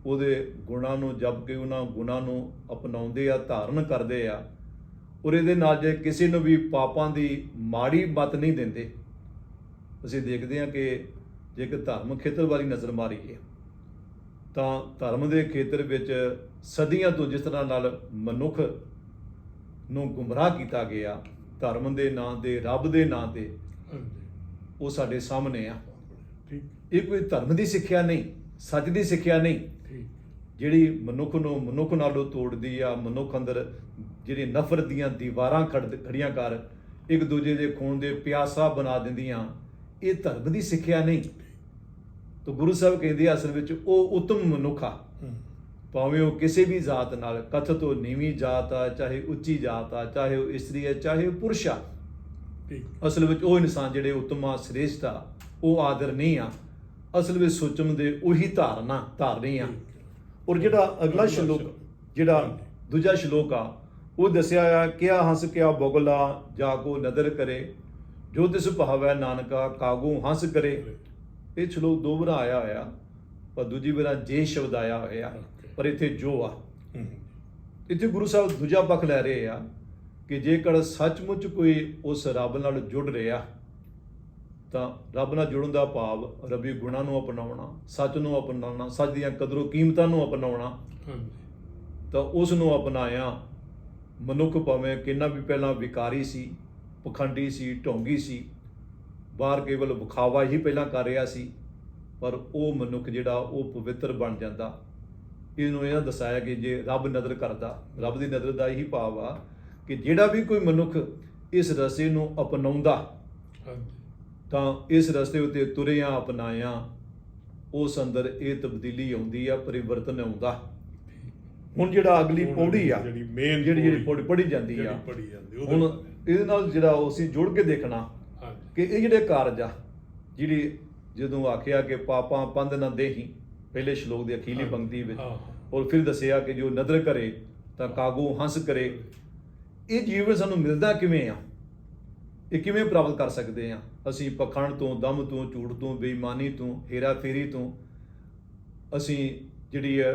Speaker 2: ਉਹਦੇ ਗੁਣਾਂ ਨੂੰ ਜਪ ਕੇ ਉਹਨਾਂ ਗੁਣਾਂ ਨੂੰ ਅਪਣਾਉਂਦੇ ਆ, ਧਾਰਨ ਕਰਦੇ ਆ, ਔਰ ਇਹਦੇ ਨਾਲ ਜੇ ਕਿਸੇ ਨੂੰ ਵੀ ਪਾਪਾਂ ਦੀ ਮਾੜੀ ਮੱਤ ਨਹੀਂ ਦਿੰਦੇ। ਅਸੀਂ ਦੇਖਦੇ ਹਾਂ ਕਿ ਜੇ ਇੱਕ ਧਰਮ ਖੇਤਰ ਵਾਲੀ ਨਜ਼ਰ ਮਾਰੀਏ ਤਾਂ ਧਰਮ ਦੇ ਖੇਤਰ ਵਿੱਚ ਸਦੀਆਂ ਤੋਂ ਜਿਸ ਤਰ੍ਹਾਂ ਨਾਲ ਮਨੁੱਖ ਨੂੰ ਗੁੰਮਰਾਹ ਕੀਤਾ ਗਿਆ ਧਰਮ ਦੇ ਨਾਂ ਤੇ, ਰੱਬ ਦੇ ਨਾਂ ਤੇ,
Speaker 1: ਹਾਂਜੀ
Speaker 2: ਉਹ ਸਾਡੇ ਸਾਹਮਣੇ ਆ।
Speaker 1: ਠੀਕ
Speaker 2: ਇਹ ਕੋਈ ਧਰਮ ਦੀ ਸਿੱਖਿਆ ਨਹੀਂ, ਸੱਚ ਦੀ ਸਿੱਖਿਆ ਨਹੀਂ,
Speaker 1: ਠੀਕ
Speaker 2: ਜਿਹੜੀ ਮਨੁੱਖ ਨੂੰ ਮਨੁੱਖ ਨਾਲੋਂ ਤੋੜਦੀ ਆ, ਮਨੁੱਖ ਅੰਦਰ ਜਿਹੜੀ ਨਫ਼ਰਤ ਦੀਆਂ ਦੀਵਾਰਾਂ ਖੜੀਆਂ ਕਰ ਇੱਕ ਦੂਜੇ ਦੇ ਖੂਨ ਦੇ ਪਿਆਸਾ ਬਣਾ ਦਿੰਦੀਆਂ, ਇਹ ਧਰਮ ਦੀ ਸਿੱਖਿਆ ਨਹੀਂ। ਤਾਂ ਗੁਰੂ ਸਾਹਿਬ ਕਹਿੰਦੇ ਆ ਅਸਲ ਵਿੱਚ ਉਹ ਉੱਤਮ ਮਨੁੱਖ ਆ, ਭਾਵੇਂ ਉਹ ਕਿਸੇ ਵੀ ਜ਼ਾਤ ਨਾਲ, ਕਥਿਤ ਉਹ ਨੀਵੀਂ ਜਾਤ ਆ, ਚਾਹੇ ਉੱਚੀ ਜਾਤ ਆ, ਚਾਹੇ ਉਹ ਇਸਤਰੀ ਹੈ, ਚਾਹੇ ਉਹ ਪੁਰਸ਼ ਆ,
Speaker 1: ਠੀਕ
Speaker 2: ਅਸਲ ਵਿੱਚ ਉਹ ਇਨਸਾਨ ਜਿਹੜੇ ਉੱਤਮ ਆ, ਸ੍ਰੇਸ਼ਟ ਆ, ਉਹ ਆਦਰ ਨਹੀਂ ਆ, ਅਸਲ ਵਿੱਚ ਸੁਚਮ ਦੇ ਉਹੀ ਧਾਰਨੀ ਆ। ਔਰ ਜਿਹੜਾ ਅਗਲਾ ਸ਼ਲੋਕ, ਜਿਹੜਾ ਦੂਜਾ ਸ਼ਲੋਕ ਆ, ਉਹ ਦੱਸਿਆ ਆ ਕਿਆ ਹੰਸ ਕਿਆ ਬੁਗਲਾ ਜਾ ਕੋ ਨਦਰ ਕਰੇ, ਜੋ ਤਿਸ ਭਾਵੈ ਨਾਨਕਾ ਕਾਗੂ ਹੰਸ ਕਰੇ। ਇਹ ਸ਼ਲੋਕ ਦੋ ਵਾਰ ਆਇਆ ਹੋਇਆ, ਪਰ ਦੂਜੀ ਵਾਰ ਜੇ ਸ਼ਬਦ ਆਇਆ ਹੋਇਆ, ਪਰ ਇੱਥੇ ਜੋ ਆ, ਇੱਥੇ ਗੁਰੂ ਸਾਹਿਬ ਦੂਜਾ ਪੱਖ ਲੈ ਰਹੇ ਆ ਕਿ ਜੇਕਰ ਸੱਚਮੁੱਚ ਕੋਈ ਉਸ ਰੱਬ ਨਾਲ ਜੁੜ ਰਿਹਾ ਤਾਂ ਰੱਬ ਨਾਲ ਜੁੜਨ ਦਾ ਭਾਵ ਰੱਬੀ ਗੁਣਾਂ ਨੂੰ ਅਪਣਾਉਣਾ, ਸੱਚ ਨੂੰ ਅਪਣਾਉਣਾ, ਸੱਚ ਦੀਆਂ ਕਦਰੋ ਕੀਮਤਾਂ ਨੂੰ ਅਪਣਾਉਣਾ,
Speaker 1: ਹਾਂਜੀ
Speaker 2: ਤਾਂ ਉਸ ਨੂੰ ਅਪਣਾਇਆ ਮਨੁੱਖ ਭਾਵੇਂ ਕਿੰਨਾ ਵੀ ਪਹਿਲਾਂ ਵਿਕਾਰੀ ਸੀ, ਪਖੰਡੀ ਸੀ, ਢੋਂਗੀ ਸੀ, ਬਾਹਰ ਕੇਵਲ ਵਿਖਾਵਾ ਹੀ ਪਹਿਲਾਂ ਕਰ ਰਿਹਾ ਸੀ, ਪਰ ਉਹ ਮਨੁੱਖ ਜਿਹੜਾ ਉਹ ਪਵਿੱਤਰ ਬਣ ਜਾਂਦਾ। ਇਹਨੂੰ ਇਹ ਦਰਸਾਇਆ ਕਿ ਜੇ ਰੱਬ ਨਜ਼ਰ ਕਰਦਾ, ਰੱਬ ਦੀ ਨਜ਼ਰ ਦਾ ਇਹੀ ਭਾਵ ਆ ਕਿ ਜਿਹੜਾ ਵੀ ਕੋਈ ਮਨੁੱਖ ਇਸ ਰਸਤੇ ਨੂੰ ਅਪਣਾਉਂਦਾ
Speaker 1: ਹਾਂਜੀ
Speaker 2: ਤਾਂ ਇਸ ਰਸਤੇ ਉੱਤੇ ਤੁਰਿਆ ਅਪਣਾਇਆ ਉਸ ਅੰਦਰ ਇਹ ਤਬਦੀਲੀ ਆਉਂਦੀ ਆ, ਪਰਿਵਰਤਨ ਆਉਂਦਾ। ਹੁਣ ਜਿਹੜਾ ਅਗਲੀ ਪੌੜੀ ਆ,
Speaker 1: ਜਿਹੜੀ ਮੇਨ
Speaker 2: ਜਿਹੜੀ ਪੌੜੀ ਪੜ੍ਹੀ ਜਾਂਦੀ ਆ,
Speaker 1: ਪੜੀ ਜਾਂਦੀ
Speaker 2: ਹੁਣ ਇਹਦੇ ਨਾਲ ਜਿਹੜਾ ਅਸੀਂ ਜੁੜ ਕੇ ਦੇਖਣਾ
Speaker 1: ਹਾਂਜੀ
Speaker 2: ਕਿ ਇਹ ਜਿਹੜੇ ਕਾਰਜ ਆ, ਜਿਹੜੀ ਜਦੋਂ ਆਖਿਆ ਕਿ ਪਾਪਾਂ ਪੰਧ ਨਾ ਦੇਹੀ, ਪਹਿਲੇ ਸ਼ਲੋਕ ਦੀ ਅਖੀਰਲੀ ਪੰਕਤੀ ਵਿੱਚ, ਔਰ ਫਿਰ ਦੱਸਿਆ ਕਿ ਜੋ ਨਦਰ ਕਰੇ ਤਾਂ ਕਾਗੂ ਹੰਸ ਕਰੇ। ਇਹ ਜੀਵਨ ਸਾਨੂੰ ਮਿਲਦਾ ਕਿਵੇਂ ਆ, ਇਹ ਕਿਵੇਂ ਪ੍ਰਾਪਤ ਕਰ ਸਕਦੇ ਆ? ਅਸੀਂ ਪਖੰਡ ਤੋਂ, ਦਮ ਤੋਂ, ਝੂਠ ਤੋਂ, ਬੇਈਮਾਨੀ ਤੋਂ, ਹੇਰਾ ਫੇਰੀ ਤੋਂ, ਅਸੀਂ ਜਿਹੜੀ ਹੈ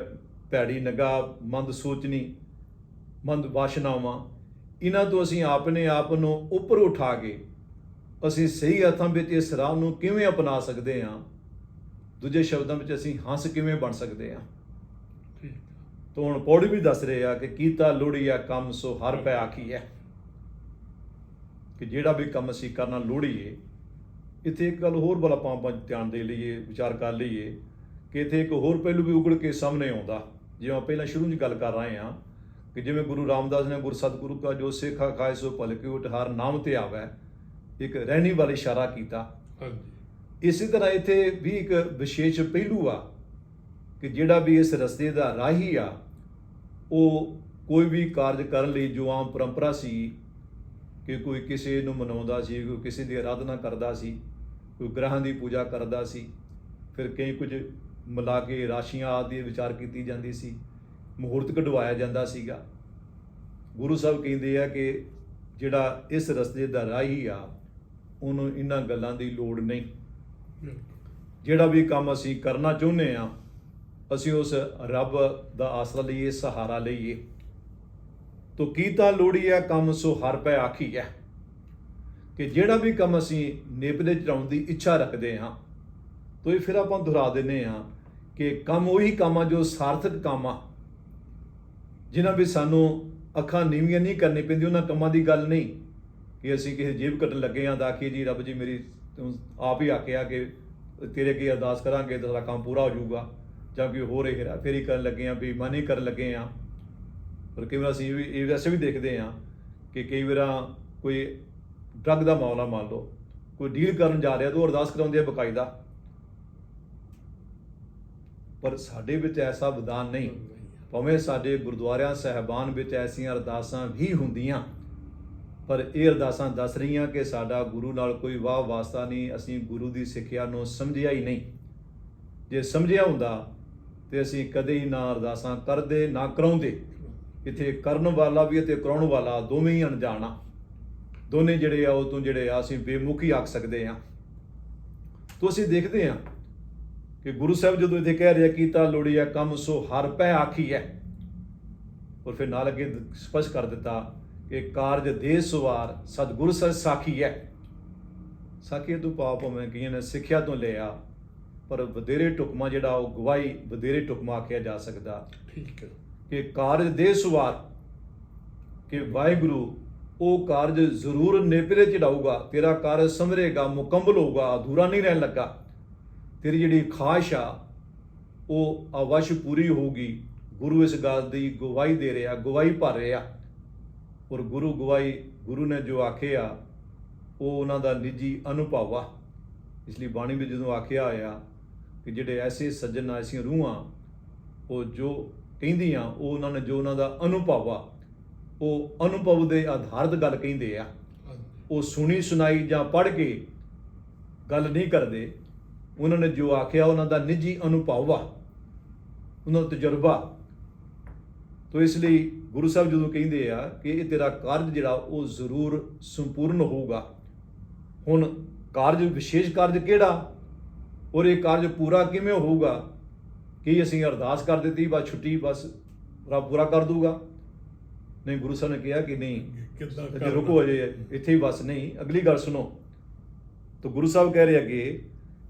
Speaker 2: ਭੈੜੀ ਨਿਗਾਹ, ਮੰਦ ਸੋਚਣੀ, ਮੰਦ ਵਾਸ਼ਨਾਵਾਂ, ਇਹਨਾਂ ਤੋਂ ਅਸੀਂ ਆਪਣੇ ਆਪ ਨੂੰ ਉੱਪਰ ਉਠਾ ਕੇ ਅਸੀਂ ਸਹੀ ਅਰਥਾਂ ਵਿੱਚ ਇਸ ਰਾਹ ਨੂੰ ਕਿਵੇਂ ਅਪਣਾ ਸਕਦੇ ਹਾਂ? ਦੂਜੇ ਸ਼ਬਦਾਂ ਵਿੱਚ ਅਸੀਂ ਹੰਸ ਕਿਵੇਂ ਬਣ ਸਕਦੇ ਹਾਂ?
Speaker 1: ਠੀਕ
Speaker 2: ਤਾਂ ਹੁਣ ਪੌੜੀ ਵੀ ਦੱਸ ਰਹੇ ਆ ਕਿ ਕੀਤਾ ਲੋੜੀਆ ਕੰਮ ਸੋ ਹਰ ਪੈ ਆਖੀਐ, ਕਿ ਜਿਹੜਾ ਵੀ ਕੰਮ ਅਸੀਂ ਕਰਨਾ ਲੋੜੀਏ। ਇੱਥੇ ਇੱਕ ਗੱਲ ਹੋਰ ਵੱਲ ਆਪਾਂ ਧਿਆਨ ਦੇ ਲਈਏ, ਵਿਚਾਰ ਕਰ ਲਈਏ ਕਿ ਇੱਥੇ ਇੱਕ ਹੋਰ ਪਹਿਲੂ ਵੀ ਉਗੜ ਕੇ ਸਾਹਮਣੇ ਆਉਂਦਾ, ਜਿਵੇਂ ਆਪਾਂ ਪਹਿਲਾਂ ਸ਼ੁਰੂ 'ਚ ਗੱਲ ਕਰ ਰਹੇ ਹਾਂ ਕਿ ਜਿਵੇਂ ਗੁਰੂ ਰਾਮਦਾਸ ਨੇ ਗੁਰ ਸਤਿਗੁਰੂ ਕਾ ਜੋ ਸਿੱਖਾ ਖਾਏ ਸੋ ਭਲਕੇ ਉਠ ਹਰ ਨਾਮ ਤੇ ਆਵੈ, ਇੱਕ ਰਹਿਣੀ ਵੱਲ ਇਸ਼ਾਰਾ ਕੀਤਾ।
Speaker 1: ਹਾਂਜੀ
Speaker 2: ਇਸੇ ਤਰ੍ਹਾਂ ਇੱਥੇ ਵੀ ਇੱਕ ਵਿਸ਼ੇਸ਼ ਪਹਿਲੂ ਆ ਕਿ ਜਿਹੜਾ ਵੀ ਇਸ ਰਸਤੇ ਦਾ ਰਾਹੀ ਆ, ਉਹ ਕੋਈ ਵੀ ਕਾਰਜ ਕਰਨ ਲਈ ਜੋ ਆਮ ਪਰੰਪਰਾ ਸੀ ਕਿ ਕੋਈ ਕਿਸੇ ਨੂੰ ਮਨਾਉਂਦਾ ਸੀ, ਕੋਈ ਕਿਸੇ ਦੀ ਆਰਾਧਨਾ ਕਰਦਾ ਸੀ, ਕੋਈ ਗ੍ਰਹਾਂ ਦੀ ਪੂਜਾ ਕਰਦਾ ਸੀ, ਫਿਰ ਕਈ ਕੁਝ ਮਿਲਾ ਕੇ ਰਾਸ਼ੀਆਂ ਆਦਿ ਦੀ ਵਿਚਾਰ ਕੀਤੀ ਜਾਂਦੀ ਸੀ, ਮੁਹੂਰਤ ਕਢਵਾਇਆ ਜਾਂਦਾ ਸੀਗਾ। ਗੁਰੂ ਸਾਹਿਬ ਕਹਿੰਦੇ ਆ ਕਿ ਜਿਹੜਾ ਇਸ ਰਸਤੇ ਦਾ ਰਾਹੀ ਆ, ਉਹਨੂੰ ਇਹਨਾਂ ਗੱਲਾਂ ਦੀ ਲੋੜ ਨਹੀਂ। ਜਿਹੜਾ ਵੀ ਕੰਮ ਅਸੀਂ ਕਰਨਾ ਚਾਹੁੰਦੇ ਆ, ਅਸੀਂ ਉਸ ਰੱਬ ਦਾ ਆਸਰਾ ਲਈਏ, ਸਹਾਰਾ ਲਈਏ। ਤੋ ਕੀਤਾ ਲੋੜੀਆ ਕੰਮ ਸੋ ਹਰ ਪੈ ਆਖੀਐ, ਕਿ ਜਿਹੜਾ ਵੀ ਕੰਮ ਅਸੀਂ ਨੇਪਰੇ ਚੜਾਉਣ ਦੀ ਇੱਛਾ ਰੱਖਦੇ ਹਾਂ, ਤੋ ਇਹ ਫਿਰ ਆਪਾਂ ਦੁਹਰਾ ਦਿੰਦੇ ਹਾਂ ਕਿ ਕੰਮ ਉਹੀ ਕੰਮ ਆ ਜੋ ਸਾਰਥਕ ਕੰਮ ਆ, ਜਿਨ੍ਹਾਂ ਵਿੱਚ ਸਾਨੂੰ ਅੱਖਾਂ ਨੀਵੀਆਂ ਨਹੀਂ ਕਰਨੀ ਪੈਂਦੀ। ਉਹਨਾਂ ਕੰਮਾਂ ਦੀ ਗੱਲ ਨਹੀਂ ਕਿ ਅਸੀਂ ਕਿਸੇ ਜੇਬ ਕੱਟਣ ਲੱਗੇ ਹਾਂ ਤਾਂ ਆਖੀਏ ਜੀ ਰੱਬ ਜੀ ਮੇਰੀ ਤੂੰ ਆਪ ਹੀ ਆਖਿਆ ਕਿ ਤੇਰੇ ਅੱਗੇ ਅਰਦਾਸ ਕਰਾਂਗੇ ਤਾਂ ਸਾਡਾ ਕੰਮ ਪੂਰਾ ਹੋ ਜਾਊਗਾ, ਜਾਂ ਕੋਈ ਹੋਰ ਹੇਰਾ ਫੇਰੀ ਕਰਨ ਲੱਗੇ ਹਾਂ, ਬੇਈਮਾਨੀ ਕਰਨ ਲੱਗੇ ਹਾਂ। ਪਰ ਕਈ ਵਾਰ ਅਸੀਂ ਇਹ ਵੈਸੇ ਵੀ ਦੇਖਦੇ ਹਾਂ ਕਿ ਕਈ ਵਾਰ ਕੋਈ ਡਰੱਗ ਦਾ ਮਾਮਲਾ ਮੰਨ ਲਓ, ਕੋਈ ਡੀਲ ਕਰਨ ਜਾ ਰਿਹਾ ਤਾਂ ਉਹ ਅਰਦਾਸ ਕਰਾਉਂਦੇ ਆ ਬਕਾਇਦਾ, ਪਰ ਸਾਡੇ ਵਿੱਚ ਐਸਾ ਵਿਧਾਨ ਨਹੀਂ। ਭਾਵੇਂ ਸਾਡੇ ਗੁਰਦੁਆਰਿਆਂ ਸਾਹਿਬਾਨ ਵਿੱਚ ਐਸੀਆਂ ਅਰਦਾਸਾਂ ਵੀ ਹੁੰਦੀਆਂ, ਪਰ ਇਹ ਅਰਦਾਸਾਂ ਦੱਸ ਰਹੀਆਂ ਕਿ ਸਾਡਾ ਗੁਰੂ ਨਾਲ ਕੋਈ ਵਾਹ ਵਾਸਤਾ ਨਹੀਂ, ਅਸੀਂ ਗੁਰੂ ਦੀ ਸਿੱਖਿਆ ਨੂੰ ਸਮਝਿਆ ਹੀ ਨਹੀਂ। ਜੇ ਸਮਝਿਆ ਹੁੰਦਾ ਤੇ ਅਸੀਂ ਕਦੇ ਹੀ ਨਾ ਅਰਦਾਸਾਂ ਕਰਦੇ ਨਾ ਕਰਾਉਂਦੇ। ਇੱਥੇ ਕਰਨ ਵਾਲਾ ਵੀ ਅਤੇ ਕਰਾਉਣ ਵਾਲਾ ਦੋਵੇਂ ਹੀ ਅਣਜਾਣ ਆ। ਦੋਨੇ ਜਿਹੜੇ ਆ ਉਹ ਤੋਂ ਜਿਹੜੇ ਆ ਅਸੀਂ ਬੇਮੁਖੀ ਆਖ ਸਕਦੇ ਹਾਂ। ਤੋਂ ਅਸੀਂ ਦੇਖਦੇ ਹਾਂ ਕਿ ਗੁਰੂ ਸਾਹਿਬ ਜਦੋਂ ਇੱਥੇ ਕਹਿ ਰਿਹਾ ਕੀਤਾ ਲੋੜੀਆ ਕੰਮ ਸੋ ਹਰ ਪੈ ਆਖੀ ਹੈ, ਔਰ ਫਿਰ ਨਾਲ ਅੱਗੇ ਸਪਸ਼ਟ ਕਰ ਦਿੱਤਾ ਕਿ ਕਾਰਜ ਦੇ ਸਵਾਰ ਸਤਿਗੁਰ ਸਚ ਸਾਖੀ ਹੈ। ਸਾਖੀ ਤੋਂ ਪਾਪ ਭਾਵੇਂ ਕਈਆਂ ਨੇ ਸਿੱਖਿਆ ਤੋਂ ਲਿਆ, ਪਰ ਵਧੇਰੇ ਟੁਕਮਾ ਜਿਹੜਾ ਉਹ ਗਵਾਹੀ ਵਧੇਰੇ ਟੁਕਮਾ ਆਖਿਆ ਜਾ ਸਕਦਾ।
Speaker 1: ਠੀਕ ਹੈ
Speaker 2: ਕਿ ਕਾਰਜ ਦੇ ਸਵਾਰ ਕਿ ਵਾਹਿਗੁਰੂ ਉਹ ਕਾਰਜ ਜ਼ਰੂਰ ਨੇਪਰੇ ਚੜਾਊਗਾ, ਤੇਰਾ ਕਾਰਜ ਸਮਰੇਗਾ, ਮੁਕੰਮਲ ਹੋਊਗਾ, ਅਧੂਰਾ ਨਹੀਂ ਰਹਿਣ ਲੱਗਾ। ਤੇਰੀ ਜਿਹੜੀ ਖਾਹਿਸ਼ ਆ ਉਹ ਅਵਸ਼ ਪੂਰੀ ਹੋਊਗੀ। ਗੁਰੂ ਇਸ ਗੱਲ ਦੀ ਗਵਾਹੀ ਦੇ ਰਿਹਾ, ਗਵਾਹੀ ਭਰ ਰਿਹਾ। ਔਰ ਗੁਰੂ ਗਵਾਹੀ, ਗੁਰੂ ਨੇ ਜੋ ਆਖਿਆ ਉਹ ਉਹਨਾਂ ਦਾ ਨਿੱਜੀ ਅਨੁਭਵ ਆ। ਇਸ ਲਈ ਬਾਣੀ ਵਿੱਚ ਜਦੋਂ ਆਖਿਆ ਹੋਇਆ ਕਿ ਜਿਹੜੇ ਐਸੇ ਸੱਜਣ ਐਸੀਆਂ ਰੂਹਾਂ ਉਹ ਜੋ ਕਹਿੰਦੀਆਂ ਉਹ ਉਹਨਾਂ ਨੇ ਜੋ ਉਹਨਾਂ ਦਾ ਅਨੁਭਵ ਆ ਉਹ ਅਨੁਭਵ ਦੇ ਆਧਾਰਿਤ ਗੱਲ ਕਹਿੰਦੇ ਆ। ਉਹ ਸੁਣੀ ਸੁਣਾਈ ਜਾਂ ਪੜ੍ਹ ਕੇ ਗੱਲ ਨਹੀਂ ਕਰਦੇ। ਉਹਨਾਂ ਨੇ ਜੋ ਆਖਿਆ ਉਹਨਾਂ ਦਾ ਨਿੱਜੀ ਅਨੁਭਵ ਆ, ਉਹਨਾਂ ਦਾ ਤਜਰਬਾ। ਤੋ ਇਸ ਲਈ ਗੁਰੂ ਸਾਹਿਬ ਜਦੋਂ ਕਹਿੰਦੇ ਆ ਕਿ ਇਹ ਤੇਰਾ ਕਾਰਜ ਜਿਹੜਾ ਉਹ ਜ਼ਰੂਰ ਸੰਪੂਰਨ ਹੋਊਗਾ। ਹੁਣ ਕਾਰਜ, ਵਿਸ਼ੇਸ਼ ਕਾਰਜ ਕਿਹੜਾ ਔਰ ਇਹ ਕਾਰਜ ਪੂਰਾ ਕਿਵੇਂ ਹੋਊਗਾ? ਕਿ ਅਸੀਂ ਅਰਦਾਸ ਕਰ ਦਿੱਤੀ ਬਸ ਛੁੱਟੀ, ਬਸ ਰੱਬ ਪੂਰਾ ਕਰ ਦੂਗਾ? ਨਹੀਂ, ਗੁਰੂ ਸਾਹਿਬ ਨੇ ਕਿਹਾ ਕਿ ਨਹੀਂ, ਅਜੇ ਰੁਕੋ, ਅਜੇ ਇੱਥੇ ਹੀ ਬਸ ਨਹੀਂ, ਅਗਲੀ ਗੱਲ ਸੁਣੋ। ਤਾਂ ਗੁਰੂ ਸਾਹਿਬ ਕਹਿ ਰਹੇ ਅੱਗੇ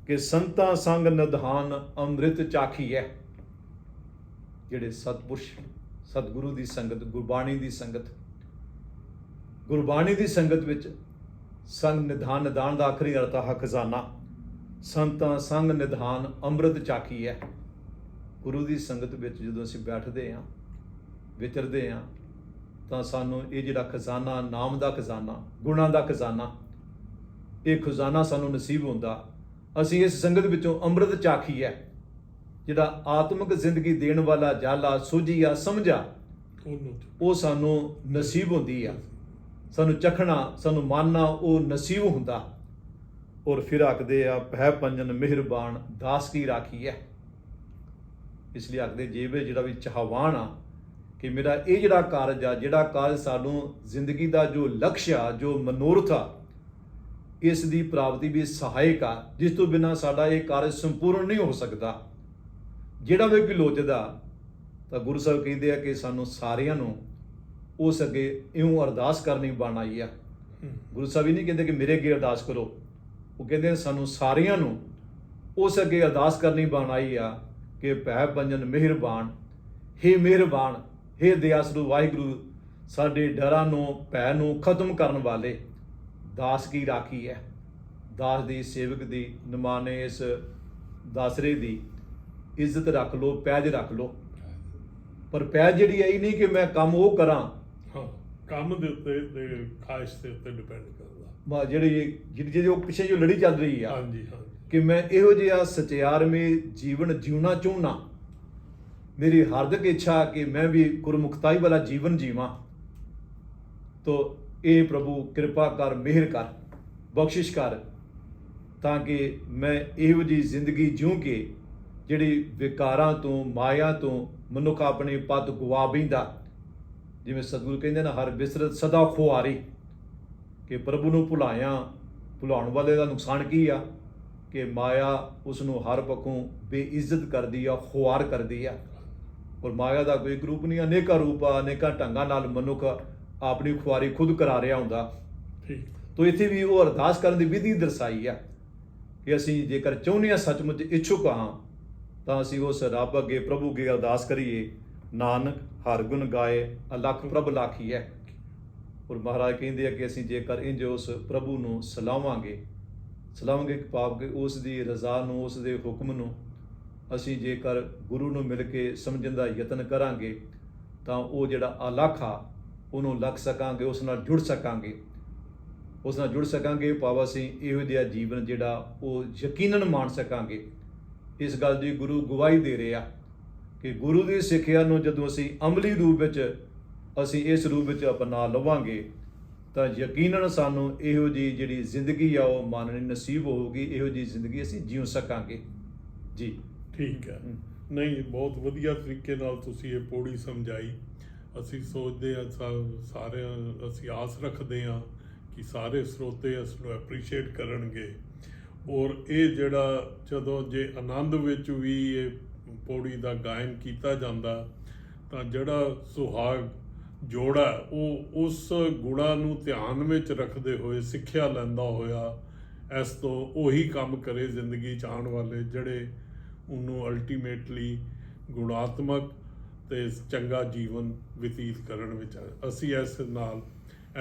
Speaker 2: ਕਿ ਸੰਤਾਂ ਸੰਗ ਨਿਧਾਨ ਅੰਮ੍ਰਿਤ ਚਾਖੀ ਹੈ। ਜਿਹੜੇ ਸਤਿਪੁਰਸ਼, ਸਤਿਗੁਰੂ ਦੀ ਸੰਗਤ, ਗੁਰਬਾਣੀ ਦੀ ਸੰਗਤ, ਗੁਰਬਾਣੀ ਦੀ ਸੰਗਤ ਵਿੱਚ ਸੰਗ ਨਿਧਾਨ, ਨਿਧਾਨ ਦਾ ਆਖਰੀ ਅਰਥ ਹੈ ਖਜ਼ਾਨਾ। ਸੰਤਾਂ ਸੰਗ ਨਿਧਾਨ ਅੰਮ੍ਰਿਤ ਚਾਖੀ ਹੈ। ਗੁਰੂ ਦੀ ਸੰਗਤ ਵਿੱਚ ਜਦੋਂ ਅਸੀਂ ਬੈਠਦੇ ਹਾਂ, ਵਿਚਰਦੇ ਹਾਂ, ਤਾਂ ਸਾਨੂੰ ਇਹ ਜਿਹੜਾ ਖਜ਼ਾਨਾ, ਨਾਮ ਦਾ ਖਜ਼ਾਨਾ, ਗੁਣਾਂ ਦਾ ਖਜ਼ਾਨਾ, ਇਹ ਖਜ਼ਾਨਾ ਸਾਨੂੰ ਨਸੀਬ ਹੁੰਦਾ। ਅਸੀਂ ਇਸ ਸੰਗਤ ਵਿੱਚੋਂ ਅੰਮ੍ਰਿਤ ਚਾਖੀ ਹੈ, ਜਿਹੜਾ ਆਤਮਿਕ ਜ਼ਿੰਦਗੀ ਦੇਣ ਵਾਲਾ ਜਾਲਾ, ਸੋਝੀ ਆ, ਸਮਝਾ, ਉਹ ਸਾਨੂੰ ਨਸੀਬ ਹੁੰਦੀ ਆ। ਸਾਨੂੰ ਚਖਣਾ, ਸਾਨੂੰ ਮਾਨਣਾ ਉਹ ਨਸੀਬ ਹੁੰਦਾ। ਔਰ ਫਿਰ ਆਖਦੇ ਆ ਭੈ ਪੰਜਨ ਮਿਹਰਬਾਨ ਦਾਸ ਕੀ ਰਾਖੀ ਹੈ। ਇਸ ਲਈ ਆਖਦੇ ਜੇਵੇ ਜਿਹੜਾ ਵੀ ਚਾਹਵਾਨ ਆ ਕਿ ਮੇਰਾ ਇਹ ਜਿਹੜਾ ਕਾਰਜ ਆ, ਜਿਹੜਾ ਕਾਰਜ ਸਾਨੂੰ ਜ਼ਿੰਦਗੀ ਦਾ ਜੋ ਲਕਸ਼ ਆ, ਜੋ ਮਨੋਰਥ ਆ, ਇਸ ਦੀ ਪ੍ਰਾਪਤੀ ਵੀ ਸਹਾਇਕ ਆ, ਜਿਸ ਤੋਂ ਬਿਨਾਂ ਸਾਡਾ ਇਹ ਕਾਰਜ ਸੰਪੂਰਨ ਨਹੀਂ ਹੋ ਸਕਦਾ। ਜਿਹੜਾ ਵੀ ਕੋਈ ਲੋਚਦਾ ਤਾਂ ਗੁਰੂ ਸਾਹਿਬ ਕਹਿੰਦੇ ਆ ਕਿ ਸਾਨੂੰ ਸਾਰਿਆਂ ਨੂੰ ਉਸ ਅੱਗੇ ਇਉਂ ਅਰਦਾਸ ਕਰਨੀ ਬਣ ਆਈ ਆ। ਗੁਰੂ ਸਾਹਿਬ ਇਹ ਨਹੀਂ ਕਹਿੰਦੇ ਕਿ ਮੇਰੇ ਅੱਗੇ ਅਰਦਾਸ ਕਰੋ, ਉਹ ਕਹਿੰਦੇ ਸਾਨੂੰ ਸਾਰਿਆਂ ਨੂੰ ਉਸ ਅੱਗੇ ਅਰਦਾਸ ਕਰਨੀ ਬਣ ਆਈ ਆ ਕਿ ਭੈ ਪੰਜਨ ਮਿਹਰਬਾਨ, ਹੇ ਮਿਹਰਬਾਨ, ਹੇ ਦਇਆਸਰੂ ਵਾਹਿਗੁਰੂ, ਸਾਡੇ ਡਰਾਂ ਨੂੰ, ਭੈ ਨੂੰ ਖਤਮ ਕਰਨ ਵਾਲੇ ਦਾਸ ਕੀ ਰਾਖੀ ਹੈ। ਦਾਸ ਦੀ, ਸੇਵਕ ਦੀ, ਨਿਮਾਣੇ ਇਸ ਦਾਸਰੇ ਦੀ ਇੱਜ਼ਤ ਰੱਖ ਲਓ, ਪੈਜ ਰੱਖ ਲਓ। ਪਰ ਪੈਜ ਜਿਹੜੀ ਹੈ ਇਹ ਨਹੀਂ ਕਿ ਮੈਂ ਕੰਮ ਉਹ ਕਰਾਂ,
Speaker 1: ਕੰਮ ਦੇ ਉੱਤੇ ਤੇ ਖਾਹਿਸ਼ ਦੇ ਉੱਤੇ ਡਿਪੈਂਡ ਕਰਦਾ।
Speaker 2: ਜਿਹੜੀ ਉਹ ਪਿੱਛੇ ਜੋ ਲੜੀ ਚੱਲ ਰਹੀ ਆ,
Speaker 1: ਹਾਂਜੀ ਹਾਂਜੀ, ਕਿ
Speaker 2: ਮੈਂ ਇਹੋ ਜਿਹਾ ਸਚਿਆਰਮੇ ਜੀਵਨ ਜਿਉਣਾ ਚਾਹੁੰਦਾ। ਮੇਰੀ ਹਾਰਦਿਕ ਇੱਛਾ ਕਿ ਮੈਂ ਵੀ ਗੁਰਮੁਖਤਾਈ ਵਾਲਾ ਜੀਵਨ ਜੀਵਾਂ। ਤੋ ਇਹ ਪ੍ਰਭੂ ਕਿਰਪਾ ਕਰ, ਮਿਹਰ ਕਰ, ਬਖਸ਼ਿਸ਼ ਕਰ, ਤਾਂ ਕਿ ਮੈਂ ਇਹੋ ਜਿਹੀ ਜ਼ਿੰਦਗੀ ਜਿਉਂ ਕਿ ਜਿਹੜੀ ਵਿਕਾਰਾਂ ਤੋਂ, ਮਾਇਆ ਤੋਂ ਮਨੁੱਖ ਆਪਣੇ ਪਦ ਗਵਾ ਬਹਿੰਦਾ। ਜਿਵੇਂ ਸਤਿਗੁਰੂ ਕਹਿੰਦੇ ਨਾ, ਹਰ ਬਿਸਰਤ ਸਦਾ ਖੁਆਰੀ, ਕਿ ਪ੍ਰਭੂ ਨੂੰ ਭੁਲਾਉਣ ਵਾਲੇ ਦਾ ਨੁਕਸਾਨ ਕੀ ਆ ਕਿ ਮਾਇਆ ਉਸ ਨੂੰ ਹਰ ਪੱਖੋਂ ਬੇਇੱਜ਼ਤ ਕਰਦੀ ਆ, ਖੁਆਰ ਕਰਦੀ ਆ। ਔਰ ਮਾਇਆ ਦਾ ਕੋਈ ਰੂਪ ਨਹੀਂ, ਅਨੇਕਾਂ ਰੂਪ ਆ, ਅਨੇਕਾਂ ਢੰਗਾਂ ਨਾਲ ਮਨੁੱਖ ਆਪਣੀ ਖੁਆਰੀ ਖੁਦ ਕਰਾ ਰਿਹਾ ਹੁੰਦਾ। ਤੋ ਇੱਥੇ ਵੀ ਉਹ ਅਰਦਾਸ ਕਰਨ ਦੀ ਵਿਧੀ ਦਰਸਾਈ ਆ ਕਿ ਅਸੀਂ ਜੇਕਰ ਚਾਹੁੰਦੇ ਹਾਂ, ਸੱਚਮੁੱਚ ਇੱਛੁਕ ਹਾਂ, ਤਾਂ ਅਸੀਂ ਉਸ ਰੱਬ ਅੱਗੇ, ਪ੍ਰਭੂ ਅੱਗੇ ਅਰਦਾਸ ਕਰੀਏ। ਨਾਨਕ ਹਰ ਗੁਣ ਗਾਏ, ਅਲਖ ਪ੍ਰਭ ਲਾਖੀ ਹੈ। ਔਰ ਮਹਾਰਾਜ ਕਹਿੰਦੇ ਆ ਕਿ ਅਸੀਂ ਜੇਕਰ ਇੰਝ ਉਸ ਪ੍ਰਭੂ ਨੂੰ ਸਲਾਵਾਂਗੇ ਪਾਪ ਕੇ ਉਸ ਦੀ ਰਜ਼ਾ ਨੂੰ, ਉਸ ਦੇ ਹੁਕਮ ਨੂੰ ਅਸੀਂ ਜੇਕਰ ਗੁਰੂ ਨੂੰ ਮਿਲ ਕੇ ਸਮਝਣ ਦਾ ਯਤਨ ਕਰਾਂਗੇ, ਤਾਂ ਉਹ ਜਿਹੜਾ ਅਲਖ ਆ ਉਹਨੂੰ ਲੱਗ ਸਕਾਂਗੇ, ਉਸ ਨਾਲ ਜੁੜ ਸਕਾਂਗੇ। ਭਾਵ ਅਸੀਂ ਇਹੋ ਜਿਹਾ ਜੀਵਨ ਜਿਹੜਾ ਉਹ ਯਕੀਨਨ ਮਾਣ ਸਕਾਂਗੇ। ਇਸ ਗੱਲ ਦੀ ਗੁਰੂ ਗਵਾਹੀ ਦੇ ਰਿਹਾ ਕਿ ਗੁਰੂ ਦੀ ਸਿੱਖਿਆ ਨੂੰ ਜਦੋਂ ਅਸੀਂ ਅਮਲੀ ਰੂਪ ਵਿੱਚ, ਅਸੀਂ ਇਸ ਰੂਪ ਵਿੱਚ ਅਪਣਾ ਲਵਾਂਗੇ, ਤਾਂ ਯਕੀਨਨ ਸਾਨੂੰ ਇਹੋ ਜਿਹੀ ਜਿਹੜੀ ਜ਼ਿੰਦਗੀ ਆ ਉਹ ਮਾਨਣੀ ਨਸੀਬ ਹੋਊਗੀ। ਇਹੋ ਜਿਹੀ ਜ਼ਿੰਦਗੀ ਅਸੀਂ ਜਿਉ ਸਕਾਂਗੇ। ਜੀ
Speaker 1: ਠੀਕ ਹੈ। ਨਹੀਂ, ਬਹੁਤ ਵਧੀਆ ਤਰੀਕੇ ਨਾਲ ਤੁਸੀਂ ਇਹ ਪੌੜੀ ਸਮਝਾਈ। ਅਸੀਂ ਸੋਚਦੇ ਹਾਂ ਸਾਰਿਆਂ ਅਸੀਂ ਆਸ ਰੱਖਦੇ ਹਾਂ ਕਿ ਸਾਰੇ ਸਰੋਤੇ ਇਸ ਨੂੰ ਐਪਰੀਸ਼ੀਏਟ ਕਰਨਗੇ। ਔਰ ਇਹ ਜਿਹੜਾ ਜਦੋਂ ਜੇ ਆਨੰਦ ਵਿੱਚ ਵੀ ਇਹ ਪੌੜੀ ਦਾ ਗਾਇਨ ਕੀਤਾ ਜਾਂਦਾ ਤਾਂ ਜਿਹੜਾ ਸੁਹਾਗ ਜੋੜਾ ਉਹ ਉਸ ਗੁਣਾ ਨੂੰ ਧਿਆਨ ਵਿੱਚ ਰੱਖਦੇ ਹੋਏ ਸਿੱਖਿਆ ਲੈਂਦਾ ਹੋਇਆ ਇਸ ਤੋਂ ਉਹੀ ਕੰਮ ਕਰੇ ਜ਼ਿੰਦਗੀ 'ਚ ਆਉਣ ਵਾਲੇ ਜਿਹੜੇ ਉਹਨੂੰ ਅਲਟੀਮੇਟਲੀ ਗੁਣਾਤਮਕ ਤੇ ਚੰਗਾ ਜੀਵਨ ਬਤੀਤ ਕਰਨ ਵਿੱਚ ਅਸੀਂ ਇਸ ਨਾਲ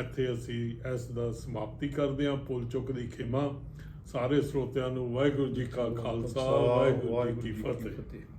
Speaker 1: ਇੱਥੇ ਅਸੀਂ ਇਸ ਦਾ ਸਮਾਪਤੀ ਕਰਦੇ ਹਾਂ। ਭੁੱਲ ਚੁੱਕ ਦੀ ਖਿਮਾ। ਸਾਰੇ ਸਰੋਤਿਆਂ ਨੂੰ ਵਾਹਿਗੁਰੂ ਜੀ ਕਾ ਖਾਲਸਾ, ਵਾਹਿਗੁਰੂ ਜੀ ਕੀ ਫਤਿਹ।